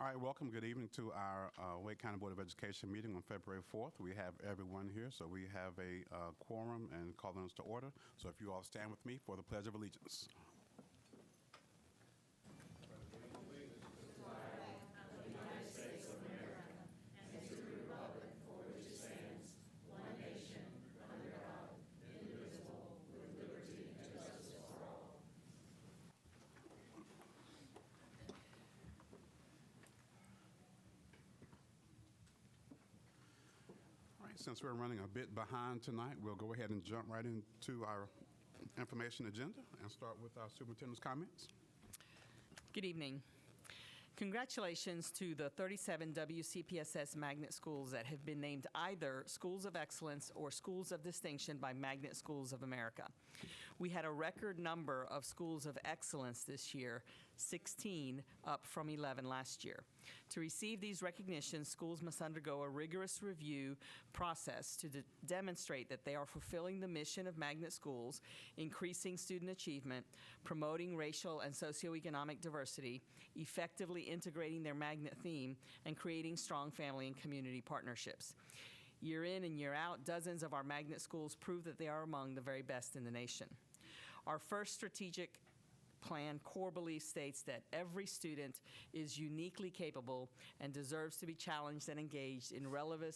All right, welcome. Good evening to our Wake County Board of Education meeting on February 4th. We have everyone here, so we have a quorum and calling us to order. So if you all stand with me for the Pledge of Allegiance. All right, since we're running a bit behind tonight, we'll go ahead and jump right into our information agenda and start with our superintendent's comments. Good evening. Congratulations to the 37 WCPSS magnet schools that have been named either Schools of Excellence or Schools of Distinction by Magnet Schools of America. We had a record number of Schools of Excellence this year, 16, up from 11 last year. To receive these recognitions, schools must undergo a rigorous review process to demonstrate that they are fulfilling the mission of magnet schools, increasing student achievement, promoting racial and socioeconomic diversity, effectively integrating their magnet theme, and creating strong family and community partnerships. Year in and year out, dozens of our magnet schools prove that they are among the very best in the nation. Our first strategic plan core belief states that every student is uniquely capable and deserves to be challenged and engaged in relevant,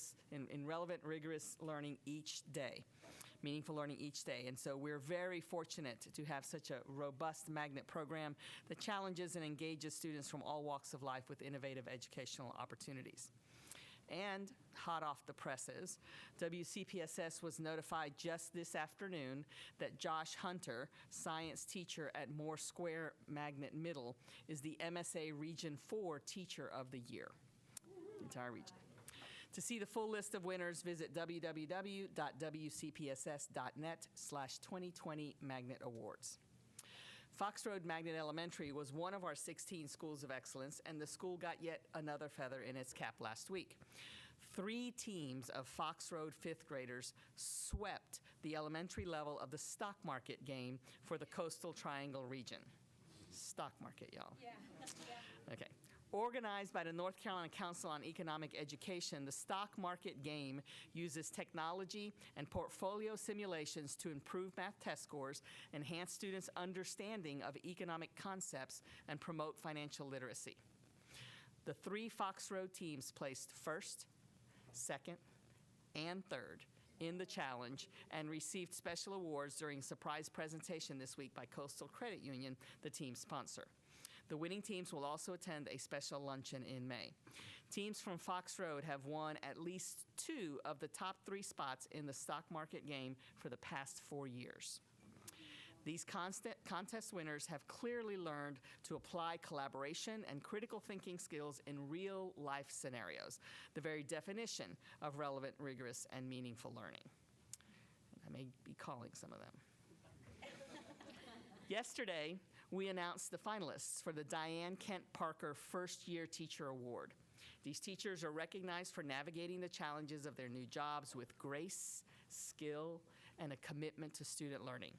rigorous learning each day, meaningful learning each day. And so we're very fortunate to have such a robust magnet program that challenges and engages students from all walks of life with innovative educational opportunities. And hot off the presses, WCPSS was notified just this afternoon that Josh Hunter, science teacher at Moore Square Magnet Middle, is the MSA Region 4 Teacher of the Year, entire region. To see the full list of winners, visit www.wcpss.net/2020 Magnet Awards. Fox Road Magnet Elementary was one of our 16 schools of excellence, and the school got yet another feather in its cap last week. 3 teams of Fox Road 5th graders swept the elementary level of the stock market game for the Coastal Triangle region. Stock market, y'all. Yeah. Okay. Organized by the North Carolina Council on Economic Education, the stock market game uses technology and portfolio simulations to improve math test scores, enhance students' understanding of economic concepts, and promote financial literacy. The 3 Fox Road teams placed first, second, and third in the challenge and received special awards during a surprise presentation this week by Coastal Credit Union, the team sponsor. The winning teams will also attend a special luncheon in May. Teams from Fox Road have won at least 2 of the top 3 spots in the stock market game for the past 4 years. These contest winners have clearly learned to apply collaboration and critical thinking skills in real-life scenarios, the very definition of relevant, rigorous, and meaningful learning. I may be calling some of them. Yesterday, we announced the finalists for the Diane Kent Parker First Year Teacher Award. These teachers are recognized for navigating the challenges of their new jobs with grace, skill, and a commitment to student learning.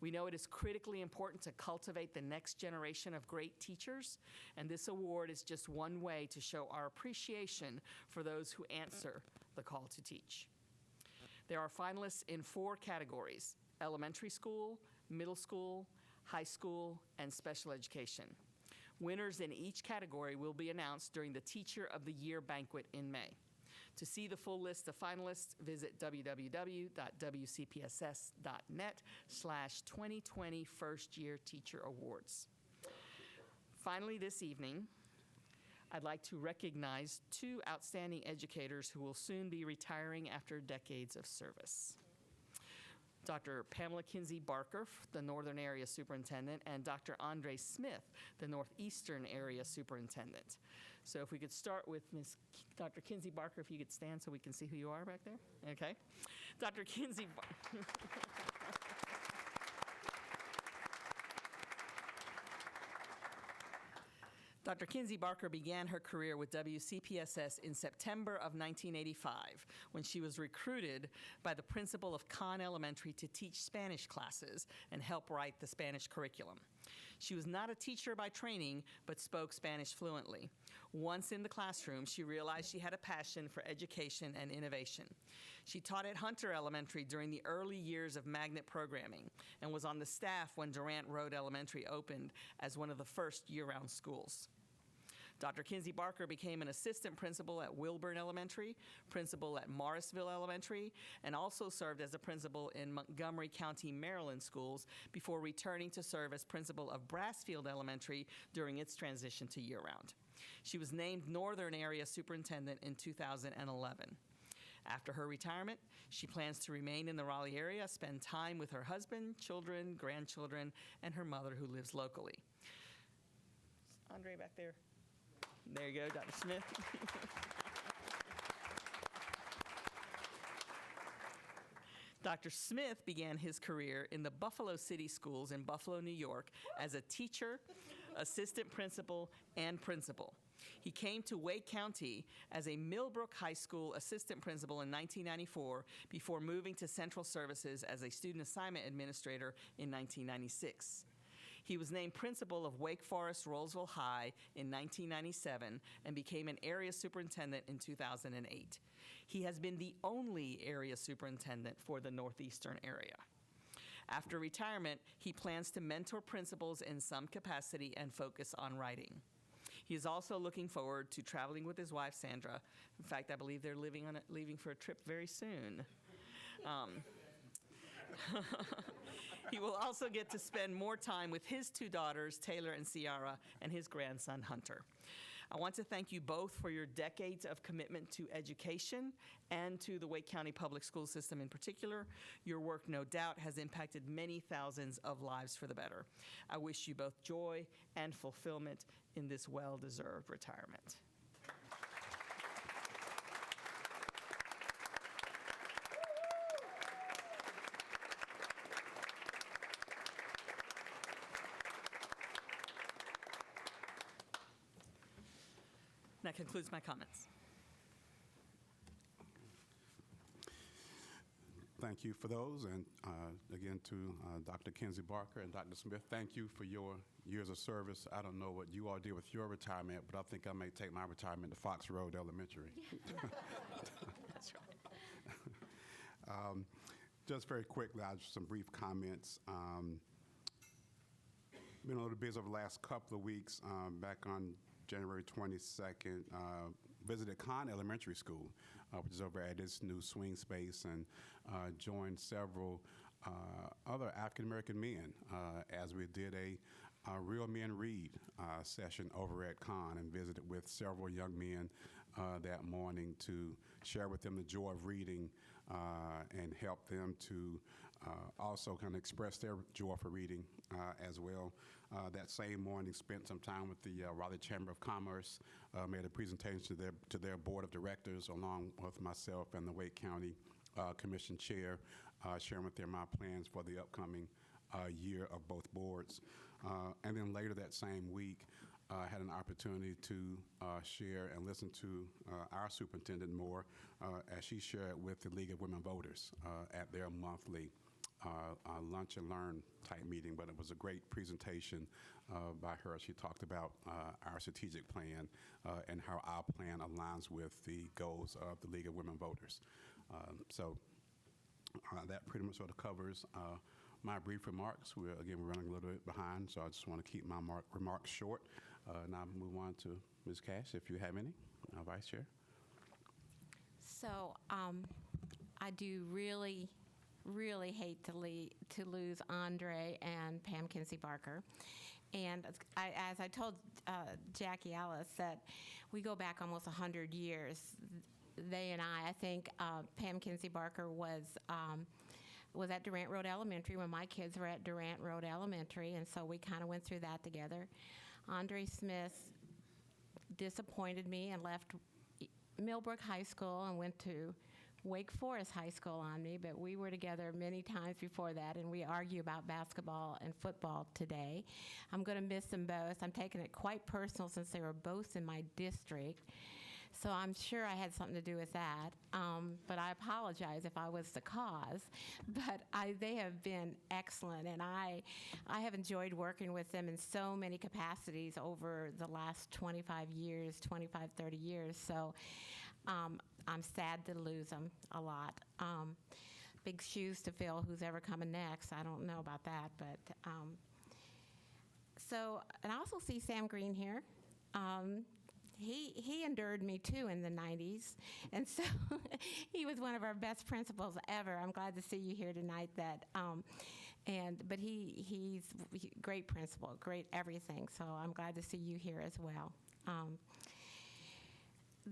We know it is critically important to cultivate the next generation of great teachers, and this award is just one way to show our appreciation for those who answer the call to teach. There are finalists in 4 categories: elementary school, middle school, high school, and special education. Winners in each category will be announced during the Teacher of the Year banquet in May. To see the full list of finalists, visit www.wcpss.net/2020 First Year Teacher Awards. Finally, this evening, I'd like to recognize 2 outstanding educators who will soon be retiring after decades of service. Dr. Pamela Kinsey Barker, the Northern Area Superintendent, and Dr. Andre Smith, the Northeastern Area Superintendent. So if we could start with Dr. Kinsey Barker, if you could stand so we can see who you are back there. Okay. Dr. Kinsey Barker. Dr. Kinsey Barker began her career with WCPSS in September of 1985 when she was recruited by the principal of Conn Elementary to teach Spanish classes and help write the Spanish curriculum. She was not a teacher by training, but spoke Spanish fluently. Once in the classroom, she realized she had a passion for education and innovation. She taught at Hunter Elementary during the early years of magnet programming and was on the staff when Durant Road Elementary opened as one of the first year-round schools. Dr. Kinsey Barker became an assistant principal at Wilburn Elementary, principal at Morrisville Elementary, and also served as a principal in Montgomery County, Maryland schools before returning to serve as principal of Brassfield Elementary during its transition to year-round. She was named Northern Area Superintendent in 2011. After her retirement, she plans to remain in the Raleigh area, spend time with her husband, children, grandchildren, and her mother who lives locally. Andre back there. There you go, Dr. Smith. Dr. Smith began his career in the Buffalo City Schools in Buffalo, New York as a teacher, assistant principal, and principal. He came to Wake County as a Millbrook High School assistant principal in 1994 before moving to Central Services as a student assignment administrator in 1996. He was named principal of Wake Forest Rollsville High in 1997 and became an area superintendent in 2008. He has been the only area superintendent for the Northeastern area. After retirement, he plans to mentor principals in some capacity and focus on writing. He is also looking forward to traveling with his wife, Sandra. In fact, I believe they're leaving for a trip very soon. He will also get to spend more time with his two daughters, Taylor and Ciara, and his grandson, Hunter. I want to thank you both for your decades of commitment to education and to the Wake County Public School System in particular. Your work, no doubt, has impacted many thousands of lives for the better. I wish you both joy and fulfillment in this well-deserved retirement. That concludes my comments. Thank you for those, and again to Dr. Kinsey Barker and Dr. Smith, thank you for your years of service. I don't know what you all did with your retirement, but I think I may take my retirement to Fox Road Elementary. That's right. Just very quickly, I have some brief comments. Been a little busy over the last couple of weeks. Back on January 22nd, visited Kahn Elementary School, which is over at its new swing space, and joined several other African-American men as we did a Real Men Read session over at Kahn, and visited with several young men that morning to share with them the joy of reading and help them to also kind of express their joy for reading as well. That same morning, spent some time with the Raleigh Chamber of Commerce, made a presentation to their board of directors, along with myself and the Wake County Commission Chair, sharing with them my plans for the upcoming year of both boards. And then later that same week, had an opportunity to share and listen to our superintendent Moore as she shared with the League of Women Voters at their monthly lunch and learn type meeting, but it was a great presentation by her. She talked about our strategic plan and how our plan aligns with the goals of the League of Women Voters. So that pretty much sort of covers my brief remarks. We're running a little bit behind, so I just want to keep my remarks short. Now move on to Ms. Cash, if you have any, Vice Chair. So I do really hate to lose Andre and Pam Kinsey Barker. And as I told Jackie Ellis, that we go back almost 100 years. They and I think Pam Kinsey Barker was at Durant Road Elementary when my kids were at Durant Road Elementary, and so we kind of went through that together. Andre Smith disappointed me and left Millbrook High School and went to Wake Forest High School on me, but we were together many times before that, and we argue about basketball and football today. I'm going to miss them both. I'm taking it quite personal since they were both in my district. So I'm sure I had something to do with that. But I apologize if I was the cause. But they have been excellent, and I have enjoyed working with them in so many capacities over the last 25 years, 25, 30 years. So I'm sad to lose them a lot. Big shoes to fill. Who's ever coming next? I don't know about that, but and I also see Sam Green here. He endured me too in the 90s, and so he was one of our best principals ever. I'm glad to see you here tonight. But he's great principal, great everything. So I'm glad to see you here as well.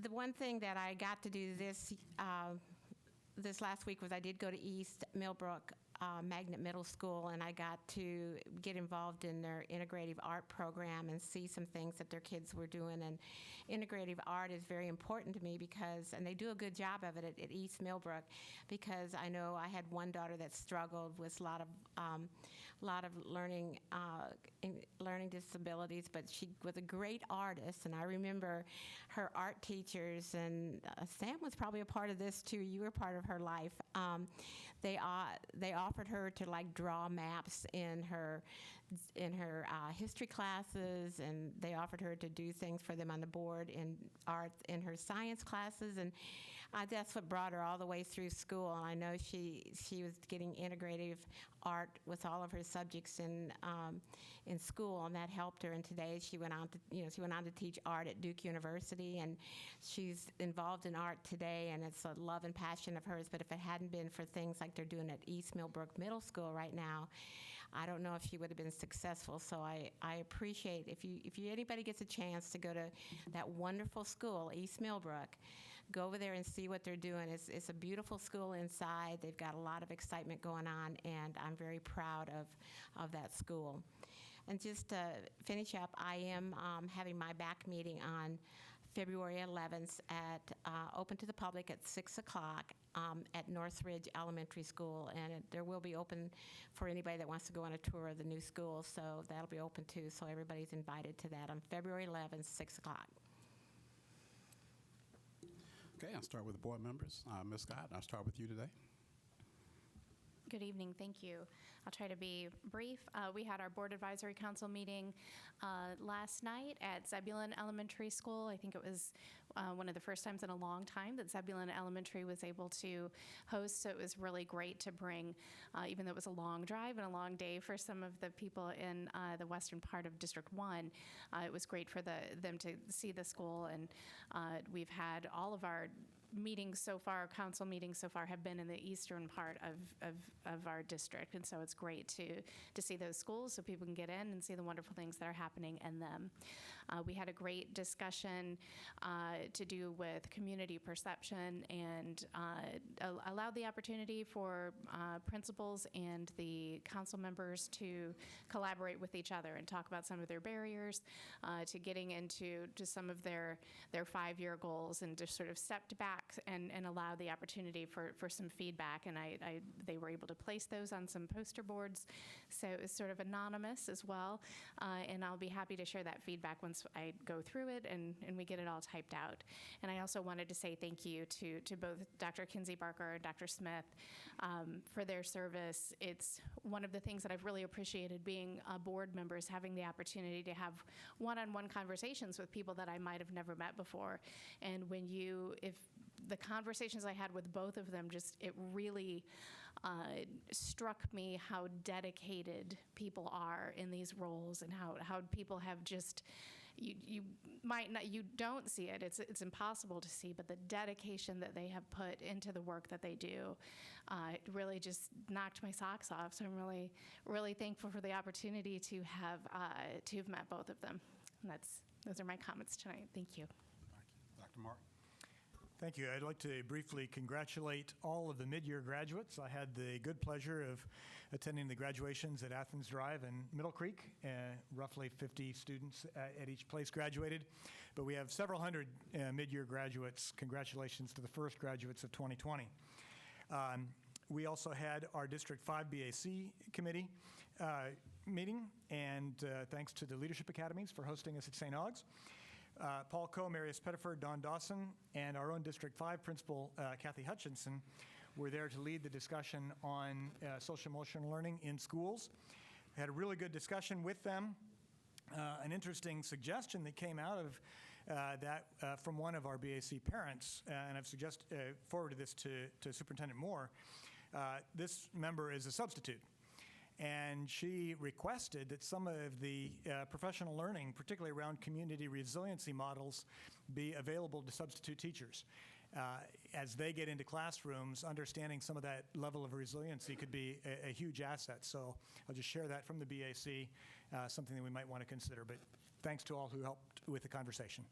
The one thing that I got to do this last week was I did go to East Millbrook Magnet Middle School, and I got to get involved in their integrative art program and see some things that their kids were doing. And integrative art is very important to me and they do a good job of it at East Millbrook, because I know I had one daughter that struggled with a lot of learning disabilities, but she was a great artist, and I remember her art teachers, and Sam was probably a part of this too. You were part of her life. They offered her to draw maps in her history classes, and they offered her to do things for them on the board in art in her science classes, and that's what brought her all the way through school. And I know she was getting integrative art with all of her subjects in school, and that helped her. And today she went on to teach art at Duke University, and she's involved in art today, and it's a love and passion of hers. But if it hadn't been for things like they're doing at East Millbrook Middle School right now, I don't know if she would have been successful. So I appreciate if anybody gets a chance to go to that wonderful school, East Millbrook, go over there and see what they're doing. It's a beautiful school inside. They've got a lot of excitement going on, and I'm very proud of that school. And just to finish up, I am having my back meeting on February 11th open to the public at 6 o'clock at Northridge Elementary School, and there will be open for anybody that wants to go on a tour of the new school, so that'll be open too, so everybody's invited to that on February 11th, 6 o'clock. Okay, I'll start with the board members. Ms. Scott, I'll start with you today. Good evening. Thank you. I'll try to be brief. We had our Board Advisory Council meeting last night at Zebulon Elementary School. I think it was one of the first times in a long time that Zebulon Elementary was able to host, so it was really great to bring, even though it was a long drive and a long day for some of the people in the western part of District 1, it was great for them to see the school, and we've had all of our meetings so far, council meetings so far, have been in the eastern part of our district, and so it's great to see those schools so people can get in and see the wonderful things that are happening in them. We had a great discussion to do with community perception, and allowed the opportunity for principals and the council members to collaborate with each other and talk about some of their barriers to getting into just some of their 5-year goals, and just sort of stepped back and allowed the opportunity for some feedback, and they were able to place those on some poster boards, so it was sort of anonymous as well, and I'll be happy to share that feedback once I go through it and we get it all typed out. And I also wanted to say thank you to both Dr. Kinsey Barker and Dr. Smith for their service. It's one of the things that I've really appreciated being board members, having the opportunity to have one-on-one conversations with people that I might have never met before. And if the conversations I had with both of them, it really struck me how dedicated people are in these roles, and how people have just, you don't see it, it's impossible to see, but the dedication that they have put into the work that they do, it really just knocked my socks off. So I'm really, really thankful for the opportunity to have met both of them. And those are my comments tonight. Thank you. Dr. Mark. Thank you. I'd like to briefly congratulate all of the mid-year graduates. I had the good pleasure of attending the graduations at Athens Drive and Middle Creek. Roughly 50 students at each place graduated, but we have several hundred mid-year graduates. Congratulations to the first graduates of 2020. We also had our District 5 BAC committee meeting, and thanks to the Leadership Academies for hosting us at St. Aug's. Paul Coe, Marius Pettiford, Don Dawson, and our own District 5 Principal, Kathy Hutchinson, were there to lead the discussion on social emotional learning in schools. I had a really good discussion with them. An interesting suggestion that came out of that from one of our BAC parents, and I've forwarded this to Superintendent Moore. This member is a substitute, and she requested that some of the professional learning, particularly around community resiliency models, be available to substitute teachers. As they get into classrooms, understanding some of that level of resiliency could be a huge asset. So I'll just share that from the BAC, something that we might want to consider. But thanks to all who helped with the conversation.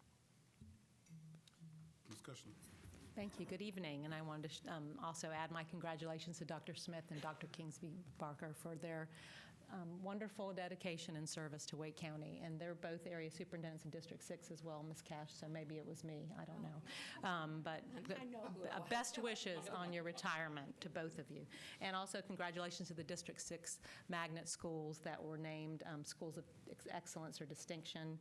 Discussion. Thank you. Good evening. And I wanted to also add my congratulations to Dr. Smith and Dr. Kingsby Barker for their wonderful dedication and service to Wake County. And they're both area superintendents in District 6 as well, Ms. Cash, so maybe it was me. I don't know. But best wishes on your retirement to both of you. And also congratulations to the District 6 magnet schools that were named schools of excellence or distinction.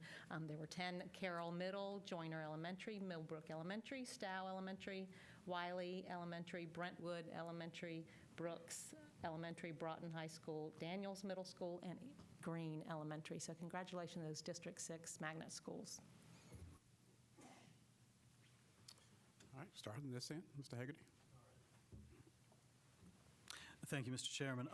There were 10: Carroll Middle, Joyner Elementary, Millbrook Elementary, Stow Elementary, Wiley Elementary, Brentwood Elementary, Brooks Elementary, Broughton High School, Daniels Middle School, and Green Elementary. So congratulations to those District 6 magnet schools. All right, starting this end, Mr. Hagerty. Thank you, Mr. Chairman.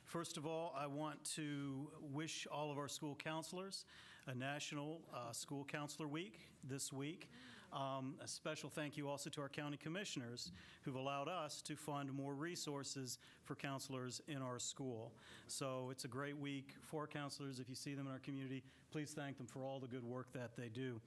First of all, I want to wish all of our school counselors a National School Counselor Week this week. A special thank you also to our county commissioners who've allowed us to fund more resources for counselors in our school. So it's a great week for counselors. If you see them in our community, please thank them for all the good work that they do.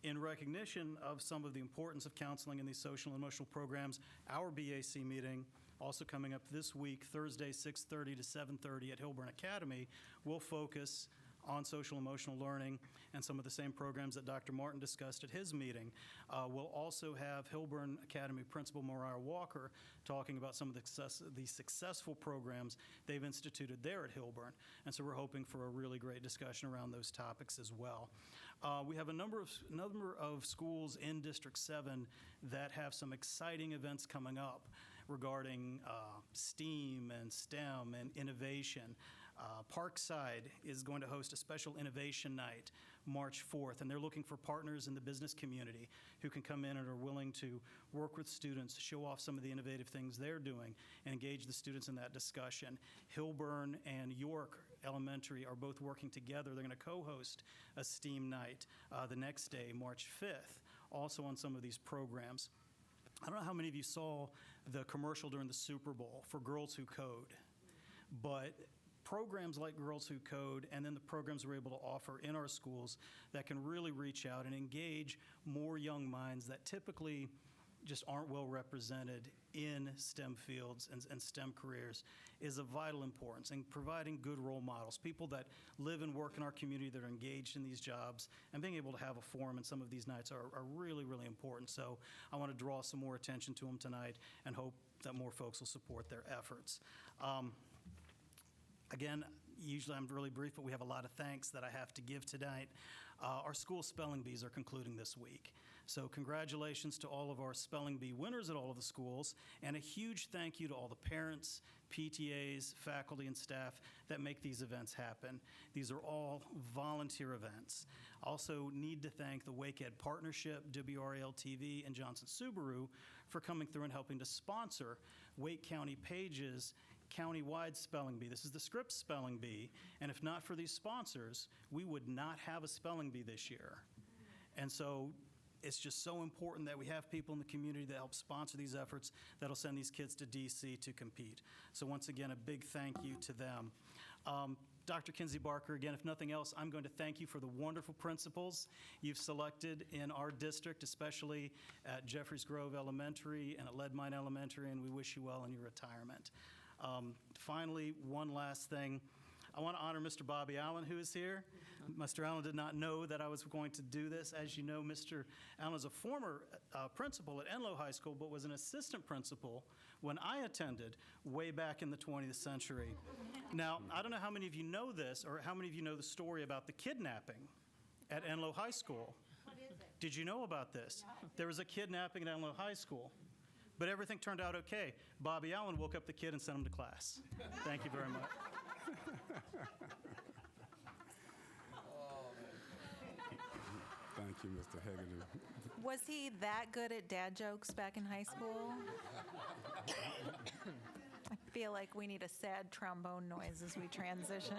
In recognition of some of the importance of counseling in these social and emotional programs, our BAC meeting, also coming up this week, Thursday, 6:30 to 7:30 at Hilburn Academy, will focus on social emotional learning and some of the same programs that Dr. Martin discussed at his meeting. We'll also have Hilburn Academy Principal Mariah Walker talking about some of the successful programs they've instituted there at Hilburn. And so we're hoping for a really great discussion around those topics as well. We have a number of schools in District 7 that have some exciting events coming up regarding STEAM and STEM and innovation. Parkside is going to host a special innovation night March 4th, and they're looking for partners in the business community who can come in and are willing to work with students, show off some of the innovative things they're doing, and engage the students in that discussion. Hilburn and York Elementary are both working together. They're going to co-host a STEAM night the next day, March 5th, also on some of these programs. I don't know how many of you saw the commercial during the Super Bowl for Girls Who Code, but programs like Girls Who Code and then the programs we're able to offer in our schools that can really reach out and engage more young minds that typically just aren't well represented in STEM fields and STEM careers is of vital importance. And providing good role models, people that live and work in our community that are engaged in these jobs, and being able to have a forum in some of these nights are really, really important. So I want to draw some more attention to them tonight and hope that more folks will support their efforts. Again, usually I'm really brief, but we have a lot of thanks that I have to give tonight. Our school spelling bees are concluding this week. So congratulations to all of our spelling bee winners at all of the schools, and a huge thank you to all the parents, PTAs, faculty, and staff that make these events happen. These are all volunteer events. Also need to thank the Wake Ed Partnership, WRAL-TV, and Johnson Subaru for coming through and helping to sponsor Wake County Page's county-wide spelling bee. This is the Scripps Spelling Bee, and if not for these sponsors, we would not have a spelling bee this year. And so it's just so important that we have people in the community that help sponsor these efforts that'll send these kids to DC to compete. So once again, a big thank you to them. Dr. Kinsey Barker, again, if nothing else, I'm going to thank you for the wonderful principals you've selected in our district, especially at Jeffries Grove Elementary and at Leadmine Elementary, and we wish you well in your retirement. Finally, one last thing. I want to honor Mr. Bobby Allen, who is here. Mr. Allen did not know that I was going to do this. As you know, Mr. Allen is a former principal at Enloe High School, but was an assistant principal when I attended way back in the 20th century. Now, I don't know how many of you know this, or how many of you know the story about the kidnapping at Enloe High School. Did you know about this? There was a kidnapping at Allen High School, but everything turned out okay. Bobby Allen woke up the kid and sent him to class. Thank you very much. Thank you, Mr. Hegedus. Was he that good at dad jokes back in high school? I feel like we need a sad trombone noise as we transition.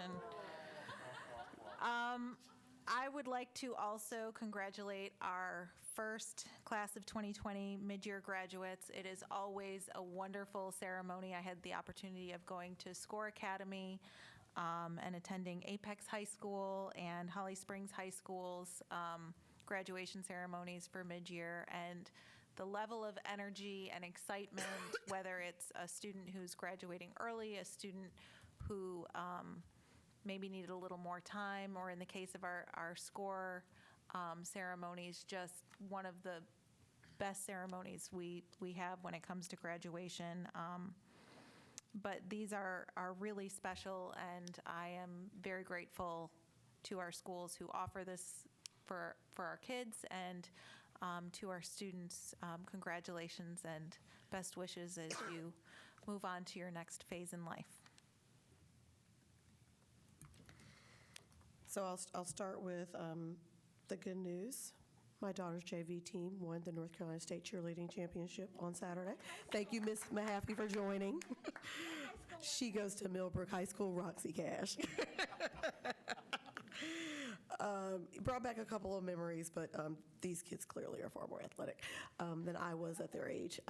I would like to also congratulate our first class of 2020 mid-year graduates. It is always a wonderful ceremony. I had the opportunity of going to SCORE Academy and attending Apex High School and Holly Springs High School's graduation ceremonies for mid-year, and the level of energy and excitement, whether it's a student who's graduating early, a student who maybe needed a little more time, or in the case of our SCORE ceremonies, just one of the best ceremonies we have when it comes to graduation. But these are really special, and I am very grateful to our schools who offer this for our kids, and to our students. Congratulations and best wishes as you move on to your next phase in life. So I'll start with the good news. My daughter's JV team won the North Carolina State Cheerleading Championship on Saturday. Thank you, Ms. Mahaffey, for joining. She goes to Millbrook High School, Roxy Cash. It brought back a couple of memories, but these kids clearly are far more athletic than I was at their age.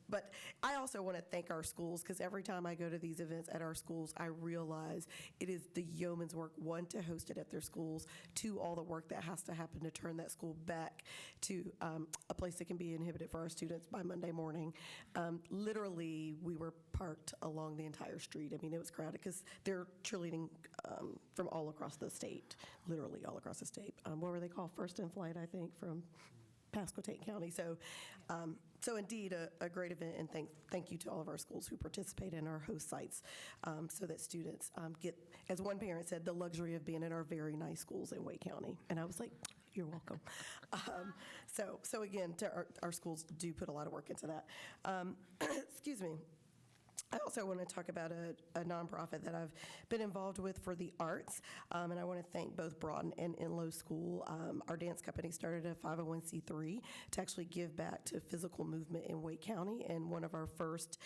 But I also want to thank our schools, because every time I go to these events at our schools, I realize it is the yeoman's work, one, to host it at their schools, two, all the work that has to happen to turn that school back to a place that can be inhibited for our students by Monday morning. Literally, we were parked along the entire street. I mean, it was crowded because they're cheerleading from all across the state, literally all across the state. What were they called? First in Flight, I think, from Pasquotank County. So indeed, a great event, and thank you to all of our schools who participate in our host sites, so that students get, as one parent said, the luxury of being in our very nice schools in Wake County. And I was like, you're welcome. So again, our schools do put a lot of work into that. Excuse me. I also want to talk about a nonprofit that I've been involved with for the arts, and I want to thank both Broughton and Enloe School. Our dance company started a 501c3 to actually give back to physical movement in Wake County, and one of our first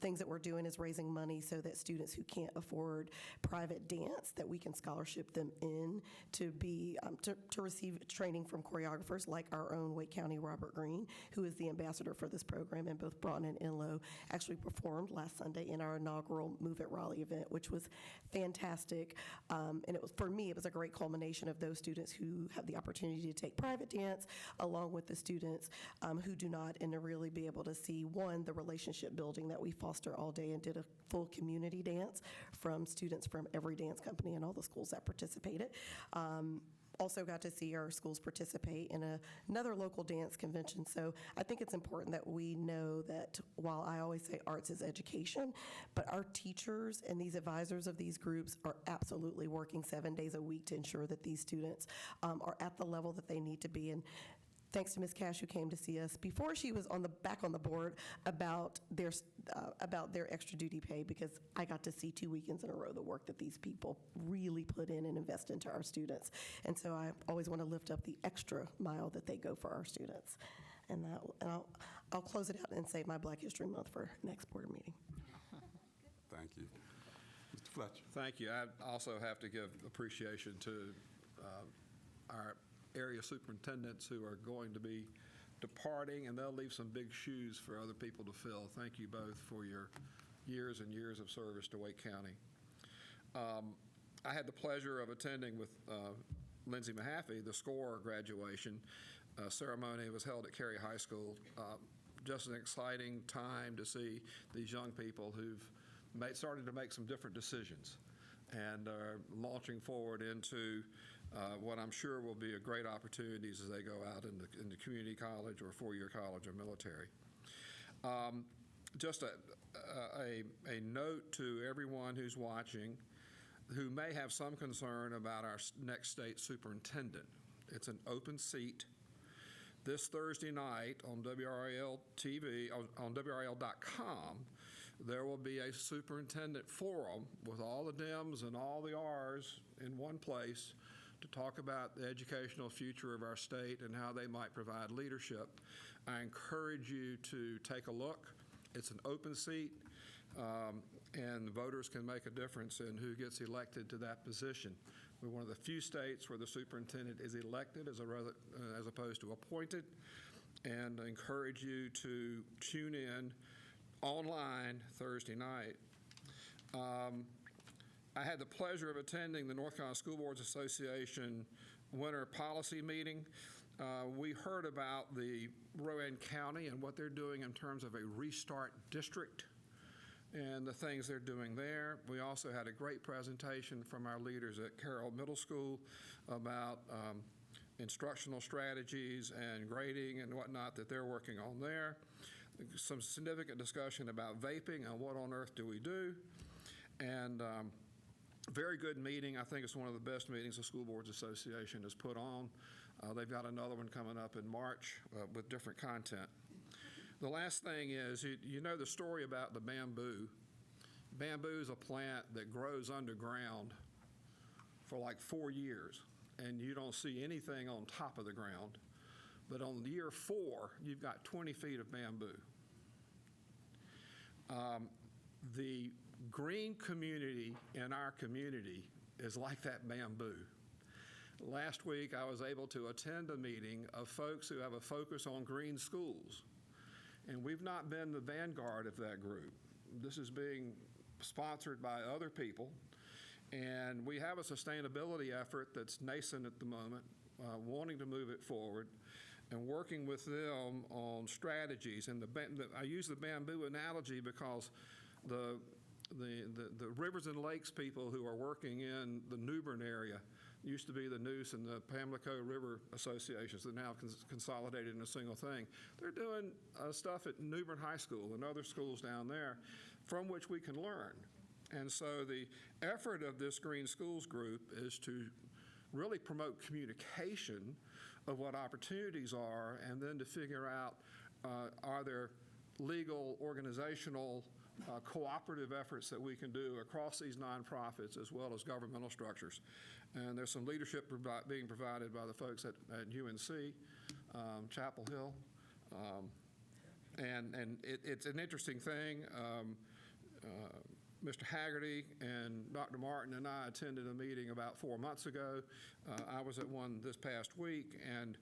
things that we're doing is raising money so that students who can't afford private dance, that we can scholarship them in to be to receive training from choreographers like our own Wake County Robert Green, who is the ambassador for this program, and both Broughton and Enloe actually performed last Sunday in our inaugural Move It Raleigh event, which was fantastic. And it was, for me, it was a great culmination of those students who have the opportunity to take private dance, along with the students who do not, and to really be able to see, one, the relationship building that we foster all day, and did a full community dance from students from every dance company and all the schools that participated. Also got to see our schools participate in another local dance convention. So I think it's important that we know that while I always say arts is education, but our teachers and these advisors of these groups are absolutely working 7 days a week to ensure that these students are at the level that they need to be. And thanks to Ms. Cash, who came to see us before she was back on the board about their extra duty pay, because I got to see 2 weekends in a row the work that these people really put in and invest into our students. And so I always want to lift up the extra mile that they go for our students. And I'll close it out and say my Black History Month for next board meeting. Thank you. Mr. Fletcher. Thank you. I also have to give appreciation to our area superintendents who are going to be departing, and they'll leave some big shoes for other people to fill. Thank you both for your years and years of service to Wake County. I had the pleasure of attending with Lindsay Mahaffey the SCORE graduation ceremony. Was held at Cary High School. Just an exciting time to see these young people who've started to make some different decisions and are launching forward into what I'm sure will be a great opportunities as they go out in the community college or four-year college or military. Just a note to everyone who's watching who may have some concern about our next state superintendent. It's an open seat. This Thursday night on WRAL TV, on WRAL.com, there will be a superintendent forum with all the Dems and all the Rs in one place to talk about the educational future of our state and how they might provide leadership. I encourage you to take a look. It's an open seat, and the voters can make a difference in who gets elected to that position. We're one of the few states where the superintendent is elected as opposed to appointed, and I encourage you to tune in online Thursday night. I had the pleasure of attending the North Carolina School Boards Association winter policy meeting. We heard about the Rowan County and what they're doing in terms of a restart district and the things they're doing there. We also had a great presentation from our leaders at Carroll Middle School about instructional strategies and grading and whatnot that they're working on there. Some significant discussion about vaping and what on earth do we do. And very good meeting. I think it's one of the best meetings the School Boards Association has put on. They've got another one coming up in March with different content. The last thing is, you know the story about the bamboo. Bamboo is a plant that grows underground for like 4 years, and you don't see anything on top of the ground. But on year 4, you've got 20 feet of bamboo. The green community in our community is like that bamboo. Last week, I was able to attend a meeting of folks who have a focus on green schools. And we've not been the vanguard of that group. This is being sponsored by other people. And we have a sustainability effort that's nascent at the moment, wanting to move it forward and working with them on strategies. And I use the bamboo analogy because the rivers and lakes people who are working in the New Bern area used to be the Neuse and the Pamlico River Associations that now consolidated in a single thing. They're doing stuff at New Bern High School and other schools down there from which we can learn. And so the effort of this Green Schools group is to really promote communication of what opportunities are, and then to figure out are there legal, organizational, cooperative efforts that we can do across these nonprofits as well as governmental structures. And there's some leadership being provided by the folks at UNC, Chapel Hill. And it's an interesting thing. Mr. Haggerty and Dr. Martin and I attended a meeting about 4 months ago. I was at one this past week, and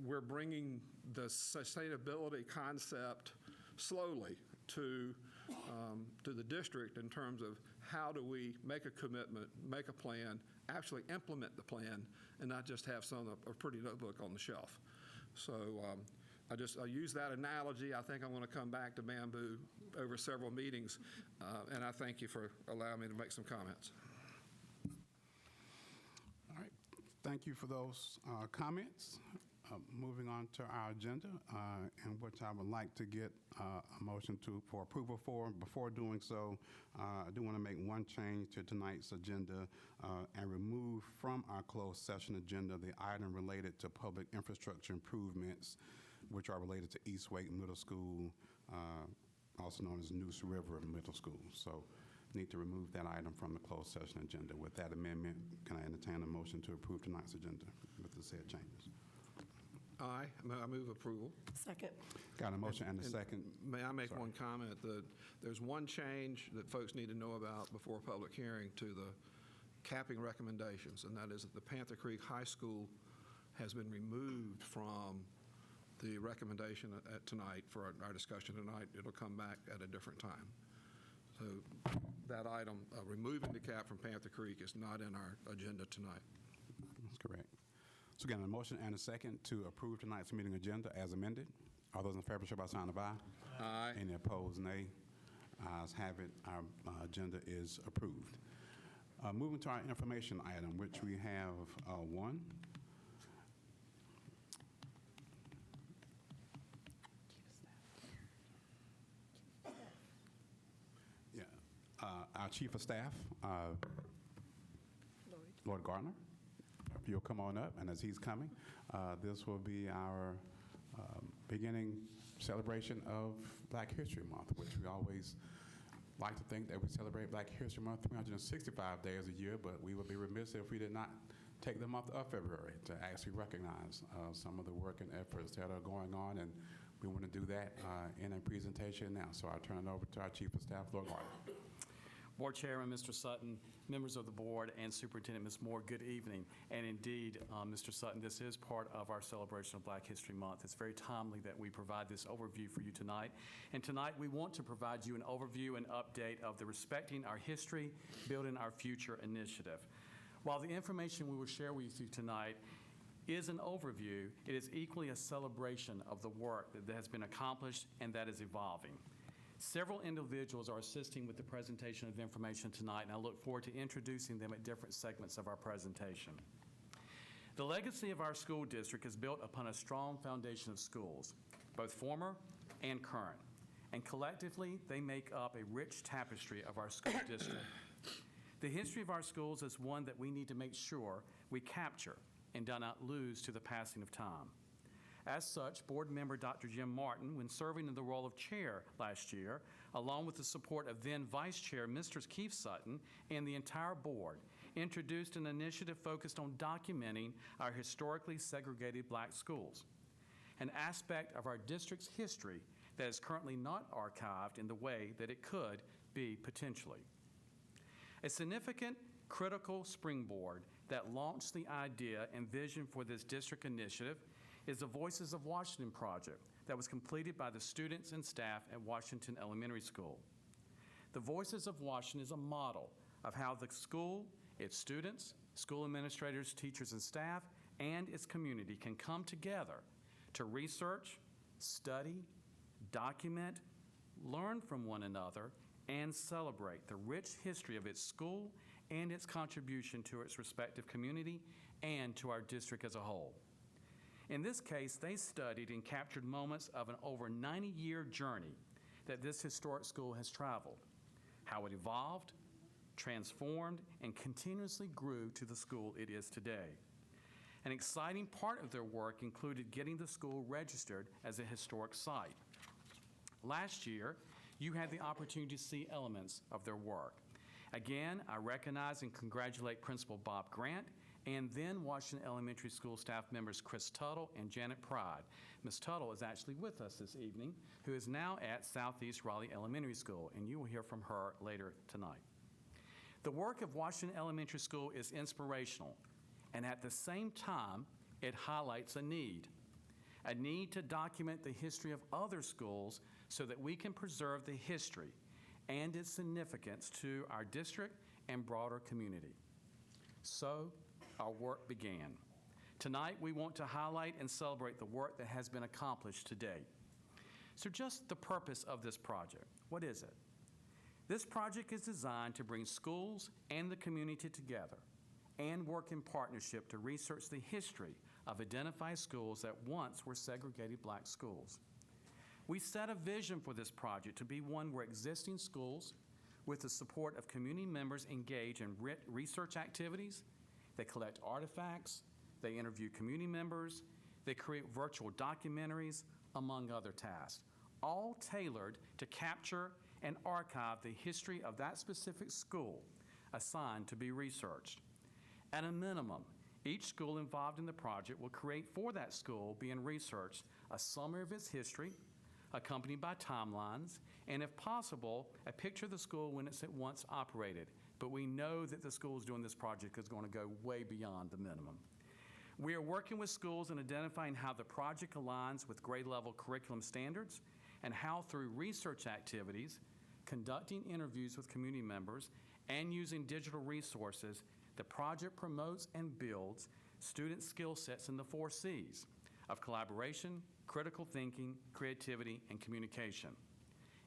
we're bringing the sustainability concept slowly to the district in terms of how do we make a commitment, make a plan, actually implement the plan, and not just have a pretty notebook on the shelf. So I use that analogy. I think I'm going to come back to bamboo over several meetings, and I thank you for allowing me to make some comments. All right. Thank you for those comments. Moving on to our agenda, in which I would like to get a motion for approval for. Before doing so, I do want to make one change to tonight's agenda and remove from our closed session agenda the item related to public infrastructure improvements, which are related to East Wake Middle School, also known as Neuse River Middle School. So need to remove that item from the closed session agenda. With that amendment, can I entertain a motion to approve tonight's agenda with the said changes? I move approval. Second. Got a motion and a second. May I make Sorry. one comment? There's one change that folks need to know about before a public hearing to the capping recommendations, and that is that the Panther Creek High School has been removed from the recommendation tonight for our discussion tonight. It'll come back at a different time. So that item, removing the cap from Panther Creek, is not in our agenda tonight. That's correct. So again, a motion and a second to approve tonight's meeting agenda as amended. All those in favor, show by sign of aye. Aye. Any opposed, nay. Ayes have it. Our agenda is approved. Moving to our information item, which we have one. Yeah, our Chief of Staff, Lloyd Gardner. if you'll come on up, and as he's coming, this will be our beginning celebration of Black History Month, which we always like to think that we celebrate Black History Month 365 days a year, but we would be remiss if we did not take the month of February to actually recognize some of the work and efforts that are going on, and we want to do that in a presentation now. So I'll turn it over to our Chief of Staff, Lord Martin. Board Chairman, Mr. Sutton, members of the board, and Superintendent Ms. Moore, good evening. And indeed, Mr. Sutton, this is part of our celebration of Black History Month. It's very timely that we provide this overview for you tonight. And tonight, we want to provide you an overview and update of the Respecting Our History, Building Our Future initiative. While the information we will share with you tonight is an overview, it is equally a celebration of the work that has been accomplished and that is evolving. Several individuals are assisting with the presentation of information tonight, and I look forward to introducing them at different segments of our presentation. The legacy of our school district is built upon a strong foundation of schools, both former and current, and collectively they make up a rich tapestry of our school district. The history of our schools is one that we need to make sure we capture and do not lose to the passing of time. As such, board member Dr. Jim Martin, when serving in the role of chair last year, along with the support of then Vice Chair Mr. Keith Sutton and the entire board, introduced an initiative focused on documenting our historically segregated Black schools, an aspect of our district's history that is currently not archived in the way that it could be potentially. A significant, critical springboard that launched the idea and vision for this district initiative is the Voices of Washington project that was completed by the students and staff at Washington Elementary School. The Voices of Washington is a model of how the school, its students, school administrators, teachers, and staff, and its community can come together to research, study, document, learn from one another, and celebrate the rich history of its school and its contribution to its respective community and to our district as a whole. In this case, they studied and captured moments of an over 90-year journey that this historic school has traveled, how it evolved, transformed, and continuously grew to the school it is today. An exciting part of their work included getting the school registered as a historic site. Last year, you had the opportunity to see elements of their work. Again, I recognize and congratulate Principal Bob Grant and then Washington Elementary School staff members Chris Tuttle and Janet Pride. Ms. Tuttle is actually with us this evening, who is now at Southeast Raleigh Elementary School, and you will hear from her later tonight. The work of Washington Elementary School is inspirational, and at the same time, it highlights a need to document the history of other schools so that we can preserve the history and its significance to our district and broader community. So, our work began. Tonight, we want to highlight and celebrate the work that has been accomplished to date. So just the purpose of this project, what is it? This project is designed to bring schools and the community together and work in partnership to research the history of identified schools that once were segregated Black schools. We set a vision for this project to be one where existing schools, with the support of community members, engage in research activities. They collect artifacts, they interview community members, they create virtual documentaries, among other tasks, all tailored to capture and archive the history of that specific school assigned to be researched. At a minimum, each school involved in the project will create for that school being researched a summary of its history, accompanied by timelines, and if possible, a picture of the school when it's at once operated. But we know that the schools doing this project is going to go way beyond the minimum. We are working with schools in identifying how the project aligns with grade level curriculum standards and how through research activities, conducting interviews with community members, and using digital resources, the project promotes and builds student skill sets in the 4 C's of collaboration, critical thinking, creativity, and communication.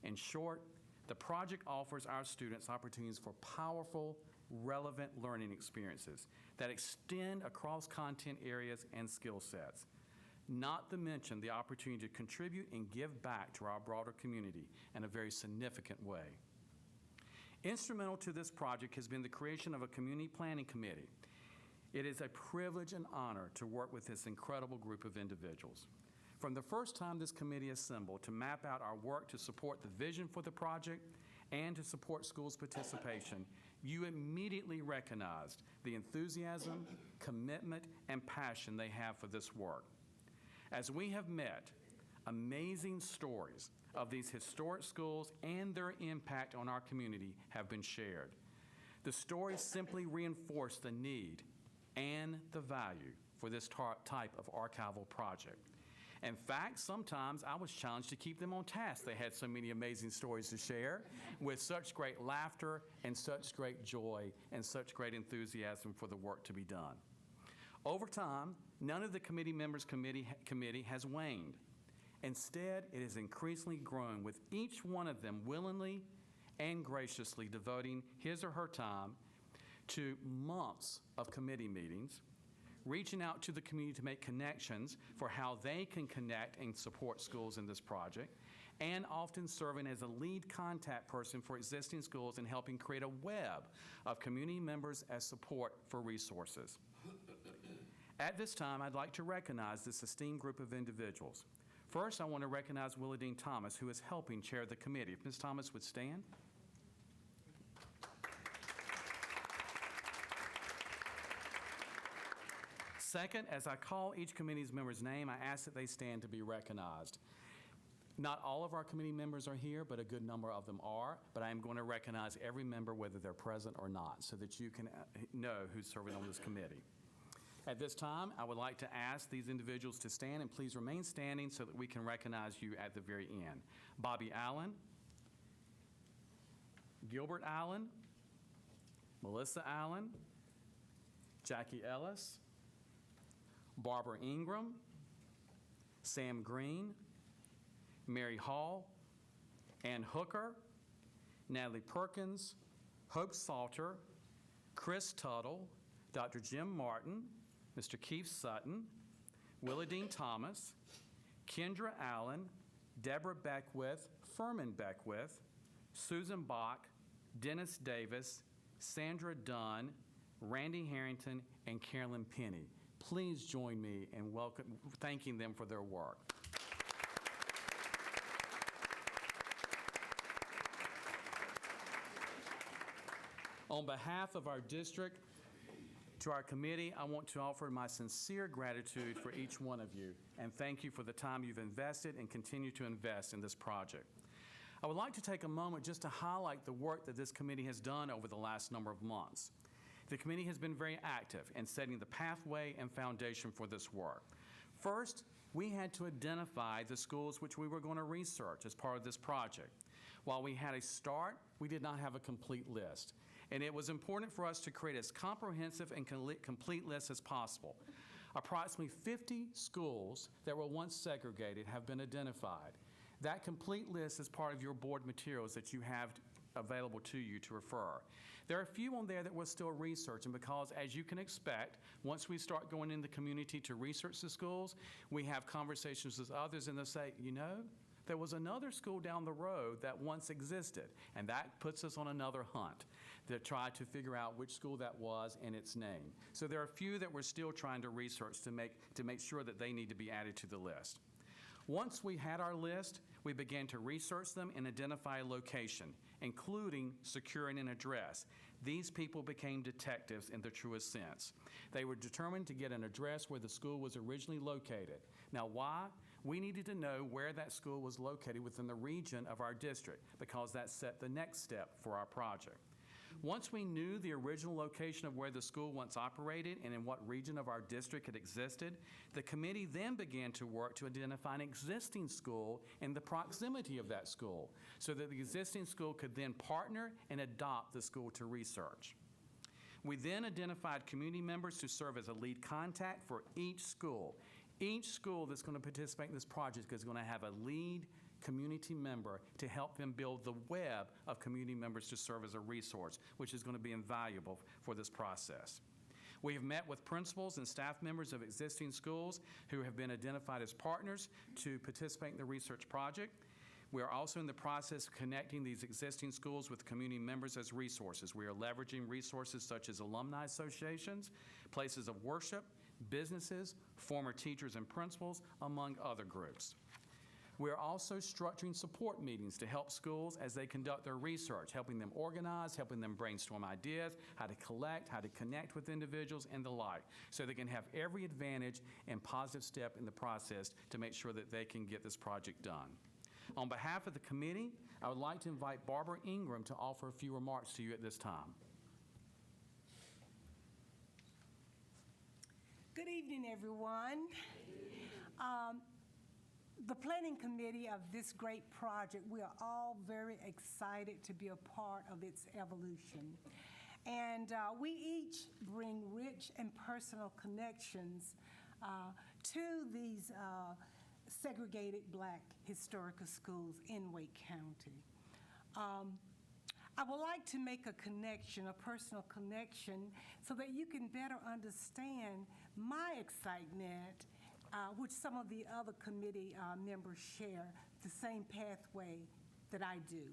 In short, the project offers our students opportunities for powerful, relevant learning experiences that extend across content areas and skill sets, not to mention the opportunity to contribute and give back to our broader community in a very significant way. Instrumental to this project has been the creation of a community planning committee. It is a privilege and honor to work with this incredible group of individuals. From the first time this committee assembled to map out our work to support the vision for the project and to support schools' participation, you immediately recognized the enthusiasm, commitment, and passion they have for this work. As we have met, amazing stories of these historic schools and their impact on our community have been shared. The stories simply reinforce the need and the value for this type of archival project. In fact, sometimes I was challenged to keep them on task. They had so many amazing stories to share with such great laughter and such great joy and such great enthusiasm for the work to be done. Over time, none of the committee members' committee has waned. Instead, it has increasingly grown, with each one of them willingly and graciously devoting his or her time to months of committee meetings, reaching out to the community to make connections for how they can connect and support schools in this project, and often serving as a lead contact person for existing schools and helping create a web of community members as support for resources. At this time, I'd like to recognize this esteemed group of individuals. First, I want to recognize Willadine Thomas, who is helping chair the committee. If Ms. Thomas would stand. Second, as I call each committee's member's name, I ask that they stand to be recognized. Not all of our committee members are here, but a good number of them are. But I am going to recognize every member, whether they're present or not, so that you can know who's serving on this committee. At this time, I would like to ask these individuals to stand, and please remain standing so that we can recognize you at the very end. Bobby Allen, Gilbert Allen, Melissa Allen, Jackie Ellis, Barbara Ingram, Sam Green, Mary Hall, Ann Hooker, Natalie Perkins, Hope Salter, Chris Tuttle, Dr. Jim Martin, Mr. Keith Sutton, Willadine Thomas, Kendra Allen, Deborah Beckwith, Furman Beckwith, Susan Bach, Dennis Davis, Sandra Dunn, Randy Harrington, and Carolyn Penny. Please join me in thanking them for their work. On behalf of our district, to our committee, I want to offer my sincere gratitude for each one of you, and thank you for the time you've invested and continue to invest in this project. I would like to take a moment just to highlight the work that this committee has done over the last number of months. The committee has been very active in setting the pathway and foundation for this work. First, we had to identify the schools which we were going to research as part of this project. While we had a start, we did not have a complete list. And it was important for us to create as comprehensive and complete list as possible. Approximately 50 schools that were once segregated have been identified. That complete list is part of your board materials that you have available to you to refer. There are a few on there that we're still researching because, as you can expect, once we start going in the community to research the schools, we have conversations with others and they'll say, you know, there was another school down the road that once existed, and that puts us on another hunt to try to figure out which school that was and its name. So there are a few that we're still trying to research to make sure that they need to be added to the list. Once we had our list, we began to research them and identify a location, including securing an address. These people became detectives in the truest sense. They were determined to get an address where the school was originally located. Now, why? We needed to know where that school was located within the region of our district because that set the next step for our project. Once we knew the original location of where the school once operated and in what region of our district it existed, the committee then began to work to identify an existing school in the proximity of that school so that the existing school could then partner and adopt the school to research. We then identified community members to serve as a lead contact for each school. Each school that's going to participate in this project is going to have a lead community member to help them build the web of community members to serve as a resource, which is going to be invaluable for this process. We have met with principals and staff members of existing schools who have been identified as partners to participate in the research project. We are also in the process of connecting these existing schools with community members as resources. We are leveraging resources such as alumni associations, places of worship, businesses, former teachers and principals, among other groups. We are also structuring support meetings to help schools as they conduct their research, helping them organize, helping them brainstorm ideas, how to collect, how to connect with individuals, and the like, so they can have every advantage and positive step in the process to make sure that they can get this project done. On behalf of the committee, I would like to invite Barbara Ingram to offer a few remarks to you at this time. Good evening, everyone. The planning committee of this great project, we are all very excited to be a part of its evolution. And we each bring rich and personal connections to these segregated Black historical schools in Wake County. I would like to make a connection, a personal connection, so that you can better understand my excitement, which some of the other committee members share the same pathway that I do.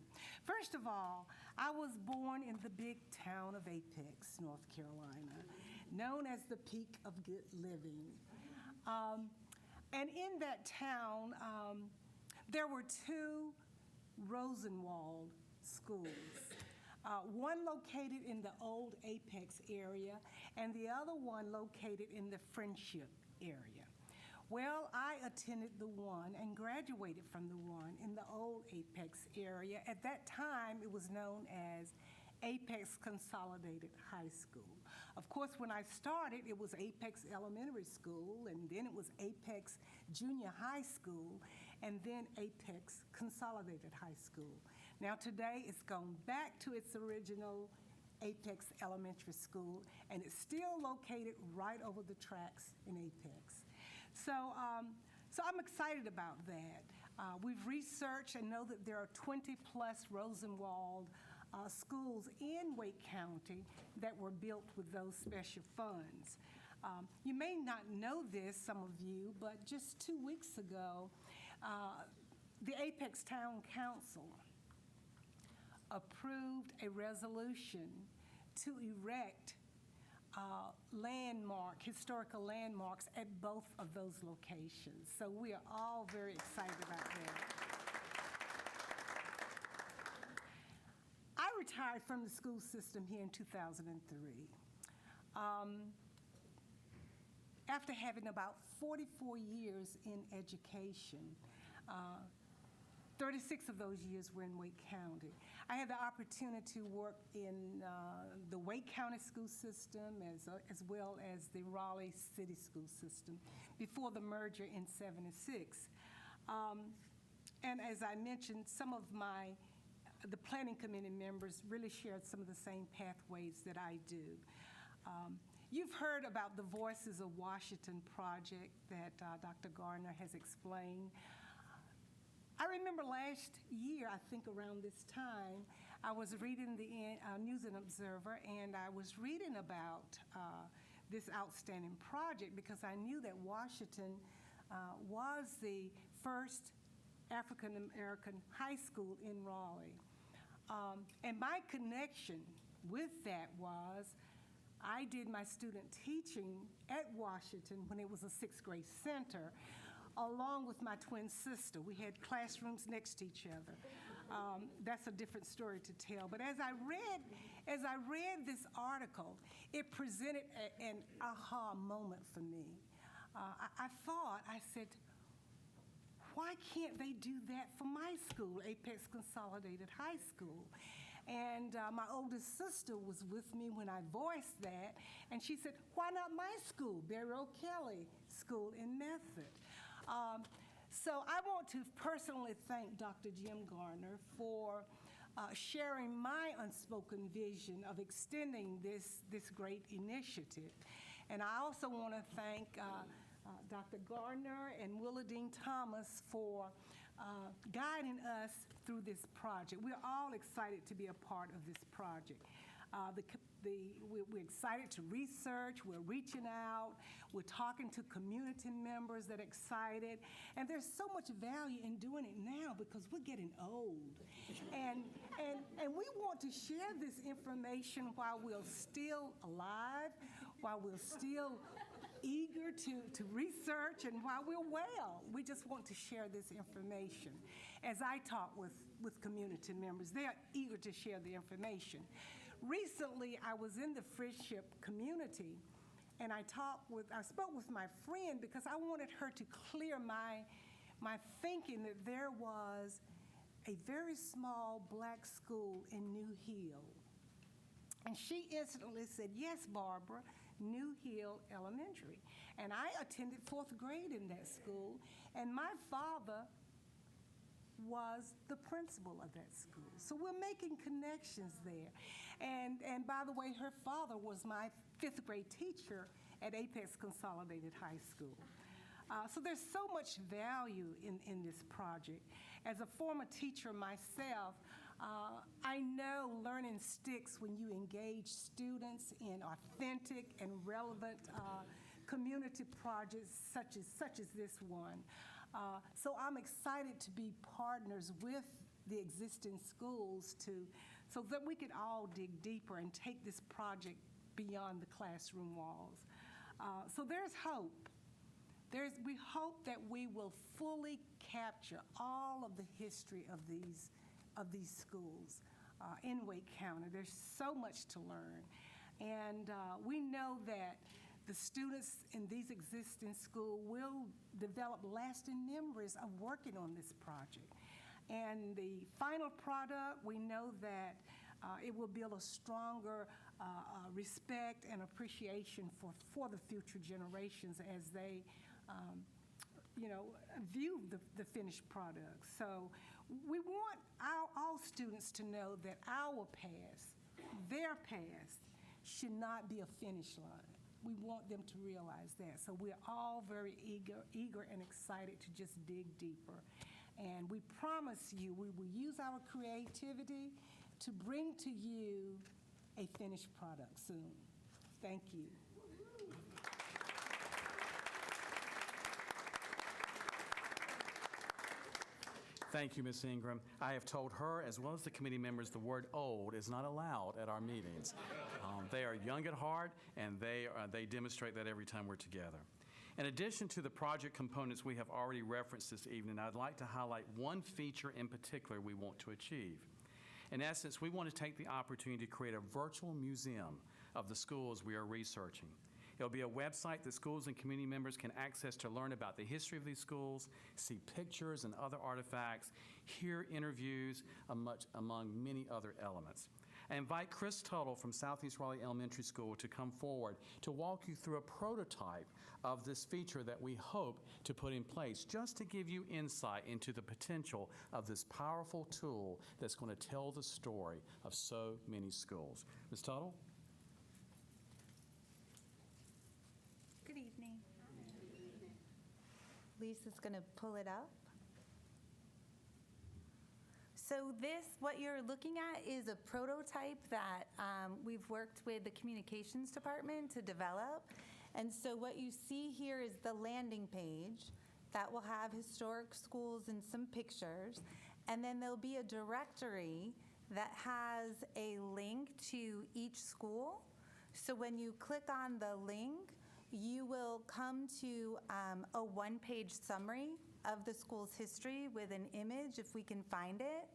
First of all, I was born in the big town of Apex, North Carolina, known as the peak of good living. And in that town, there were two Rosenwald schools, one located in the old Apex area and the other one located in the Friendship area. Well, I attended the one and graduated from the one in the old Apex area. At that time, it was known as Apex Consolidated High School. Of course, when I started, it was Apex Elementary School, and then it was Apex Junior High School, and then Apex Consolidated High School. Now today, it's gone back to its original Apex Elementary School, and it's still located right over the tracks in Apex. So I'm excited about that. We've researched and know that there are 20-plus Rosenwald schools in Wake County that were built with those special funds. You may not know this, some of you, but just 2 weeks ago, the Apex Town Council approved a resolution to erect historical landmarks at both of those locations. So we are all very excited about that. I retired from the school system here in 2003. After having about 44 years in education, 36 of those years were in Wake County. I had the opportunity to work in the Wake County school system as well as the Raleigh City school system before the merger in '76. And as I mentioned, some of the planning committee members really shared some of the same pathways that I do. You've heard about the Voices of Washington project that Dr. Garner has explained. I remember last year, I think around this time, I was reading the News and Observer, and I was reading about this outstanding project because I knew that Washington was the first African-American high school in Raleigh. And my connection with that was I did my student teaching at Washington when it was a sixth grade center, along with my twin sister. We had classrooms next to each other. That's a different story to tell. But as I read this article, it presented an aha moment for me. I said, why can't they do that for my school, Apex Consolidated High School? And my oldest sister was with me when I voiced that, and she said, why not my school, Barry O'Kelly School in Medford? So I want to personally thank Dr. Jim Garner for sharing my unspoken vision of extending this great initiative. And I also want to thank Dr. Garner and Willardine Thomas for guiding us through this project. We're all excited to be a part of this project. We're excited to research, we're reaching out, we're talking to community members that are excited, and there's so much value in doing it now because we're getting old. And we want to share this information while we're still alive, while we're still eager to research, and while we're well. We just want to share this information. As I talk with community members, they are eager to share the information. Recently, I was in the Friendship community, and I spoke with my friend because I wanted her to clear my thinking that there was a very small black school in New Hill. And she instantly said, "Yes, Barbara, New Hill Elementary." And I attended 4th grade in that school, and my father was the principal of that school. So we're making connections there. And by the way, her father was my 5th grade teacher at Apex Consolidated High School. So there's so much value in this project. As a former teacher myself, I know learning sticks when you engage students in authentic and relevant community projects such as this one. So I'm excited to be partners with the existing schools so that we could all dig deeper and take this project beyond the classroom walls. So there's hope. We hope that we will fully capture all of the history of these schools in Wake County. There's so much to learn. And we know that the students in these existing schools will develop lasting memories of working on this project. And the final product, we know that it will build a stronger respect and appreciation for the future generations as they view the finished product. So we want all students to know that our past, their past, should not be a finish line. We want them to realize that. So we're all very eager and excited to just dig deeper. And we promise you we will use our creativity to bring to you a finished product soon. Thank you. Thank you, Ms. Ingram. I have told her, as well as the committee members, the word old is not allowed at our meetings. They are young at heart, and they demonstrate that every time we're together. In addition to the project components we have already referenced this evening, I'd like to highlight one feature in particular we want to achieve. In essence, we want to take the opportunity to create a virtual museum of the schools we are researching. It'll be a website that schools and community members can access to learn about the history of these schools, see pictures and other artifacts, hear interviews, among many other elements. I invite Chris Tuttle from Southeast Raleigh Elementary School to come forward to walk you through a prototype of this feature that we hope to put in place, just to give you insight into the potential of this powerful tool that's going to tell the story of so many schools. Ms. Tuttle? Good evening. Lisa's going to pull it up. So what you're looking at is a prototype that we've worked with the communications department to develop. And so what you see here is the landing page that will have historic schools and some pictures. And then there'll be a directory that has a link to each school. So when you click on the link, you will come to a one-page summary of the school's history with an image, if we can find it.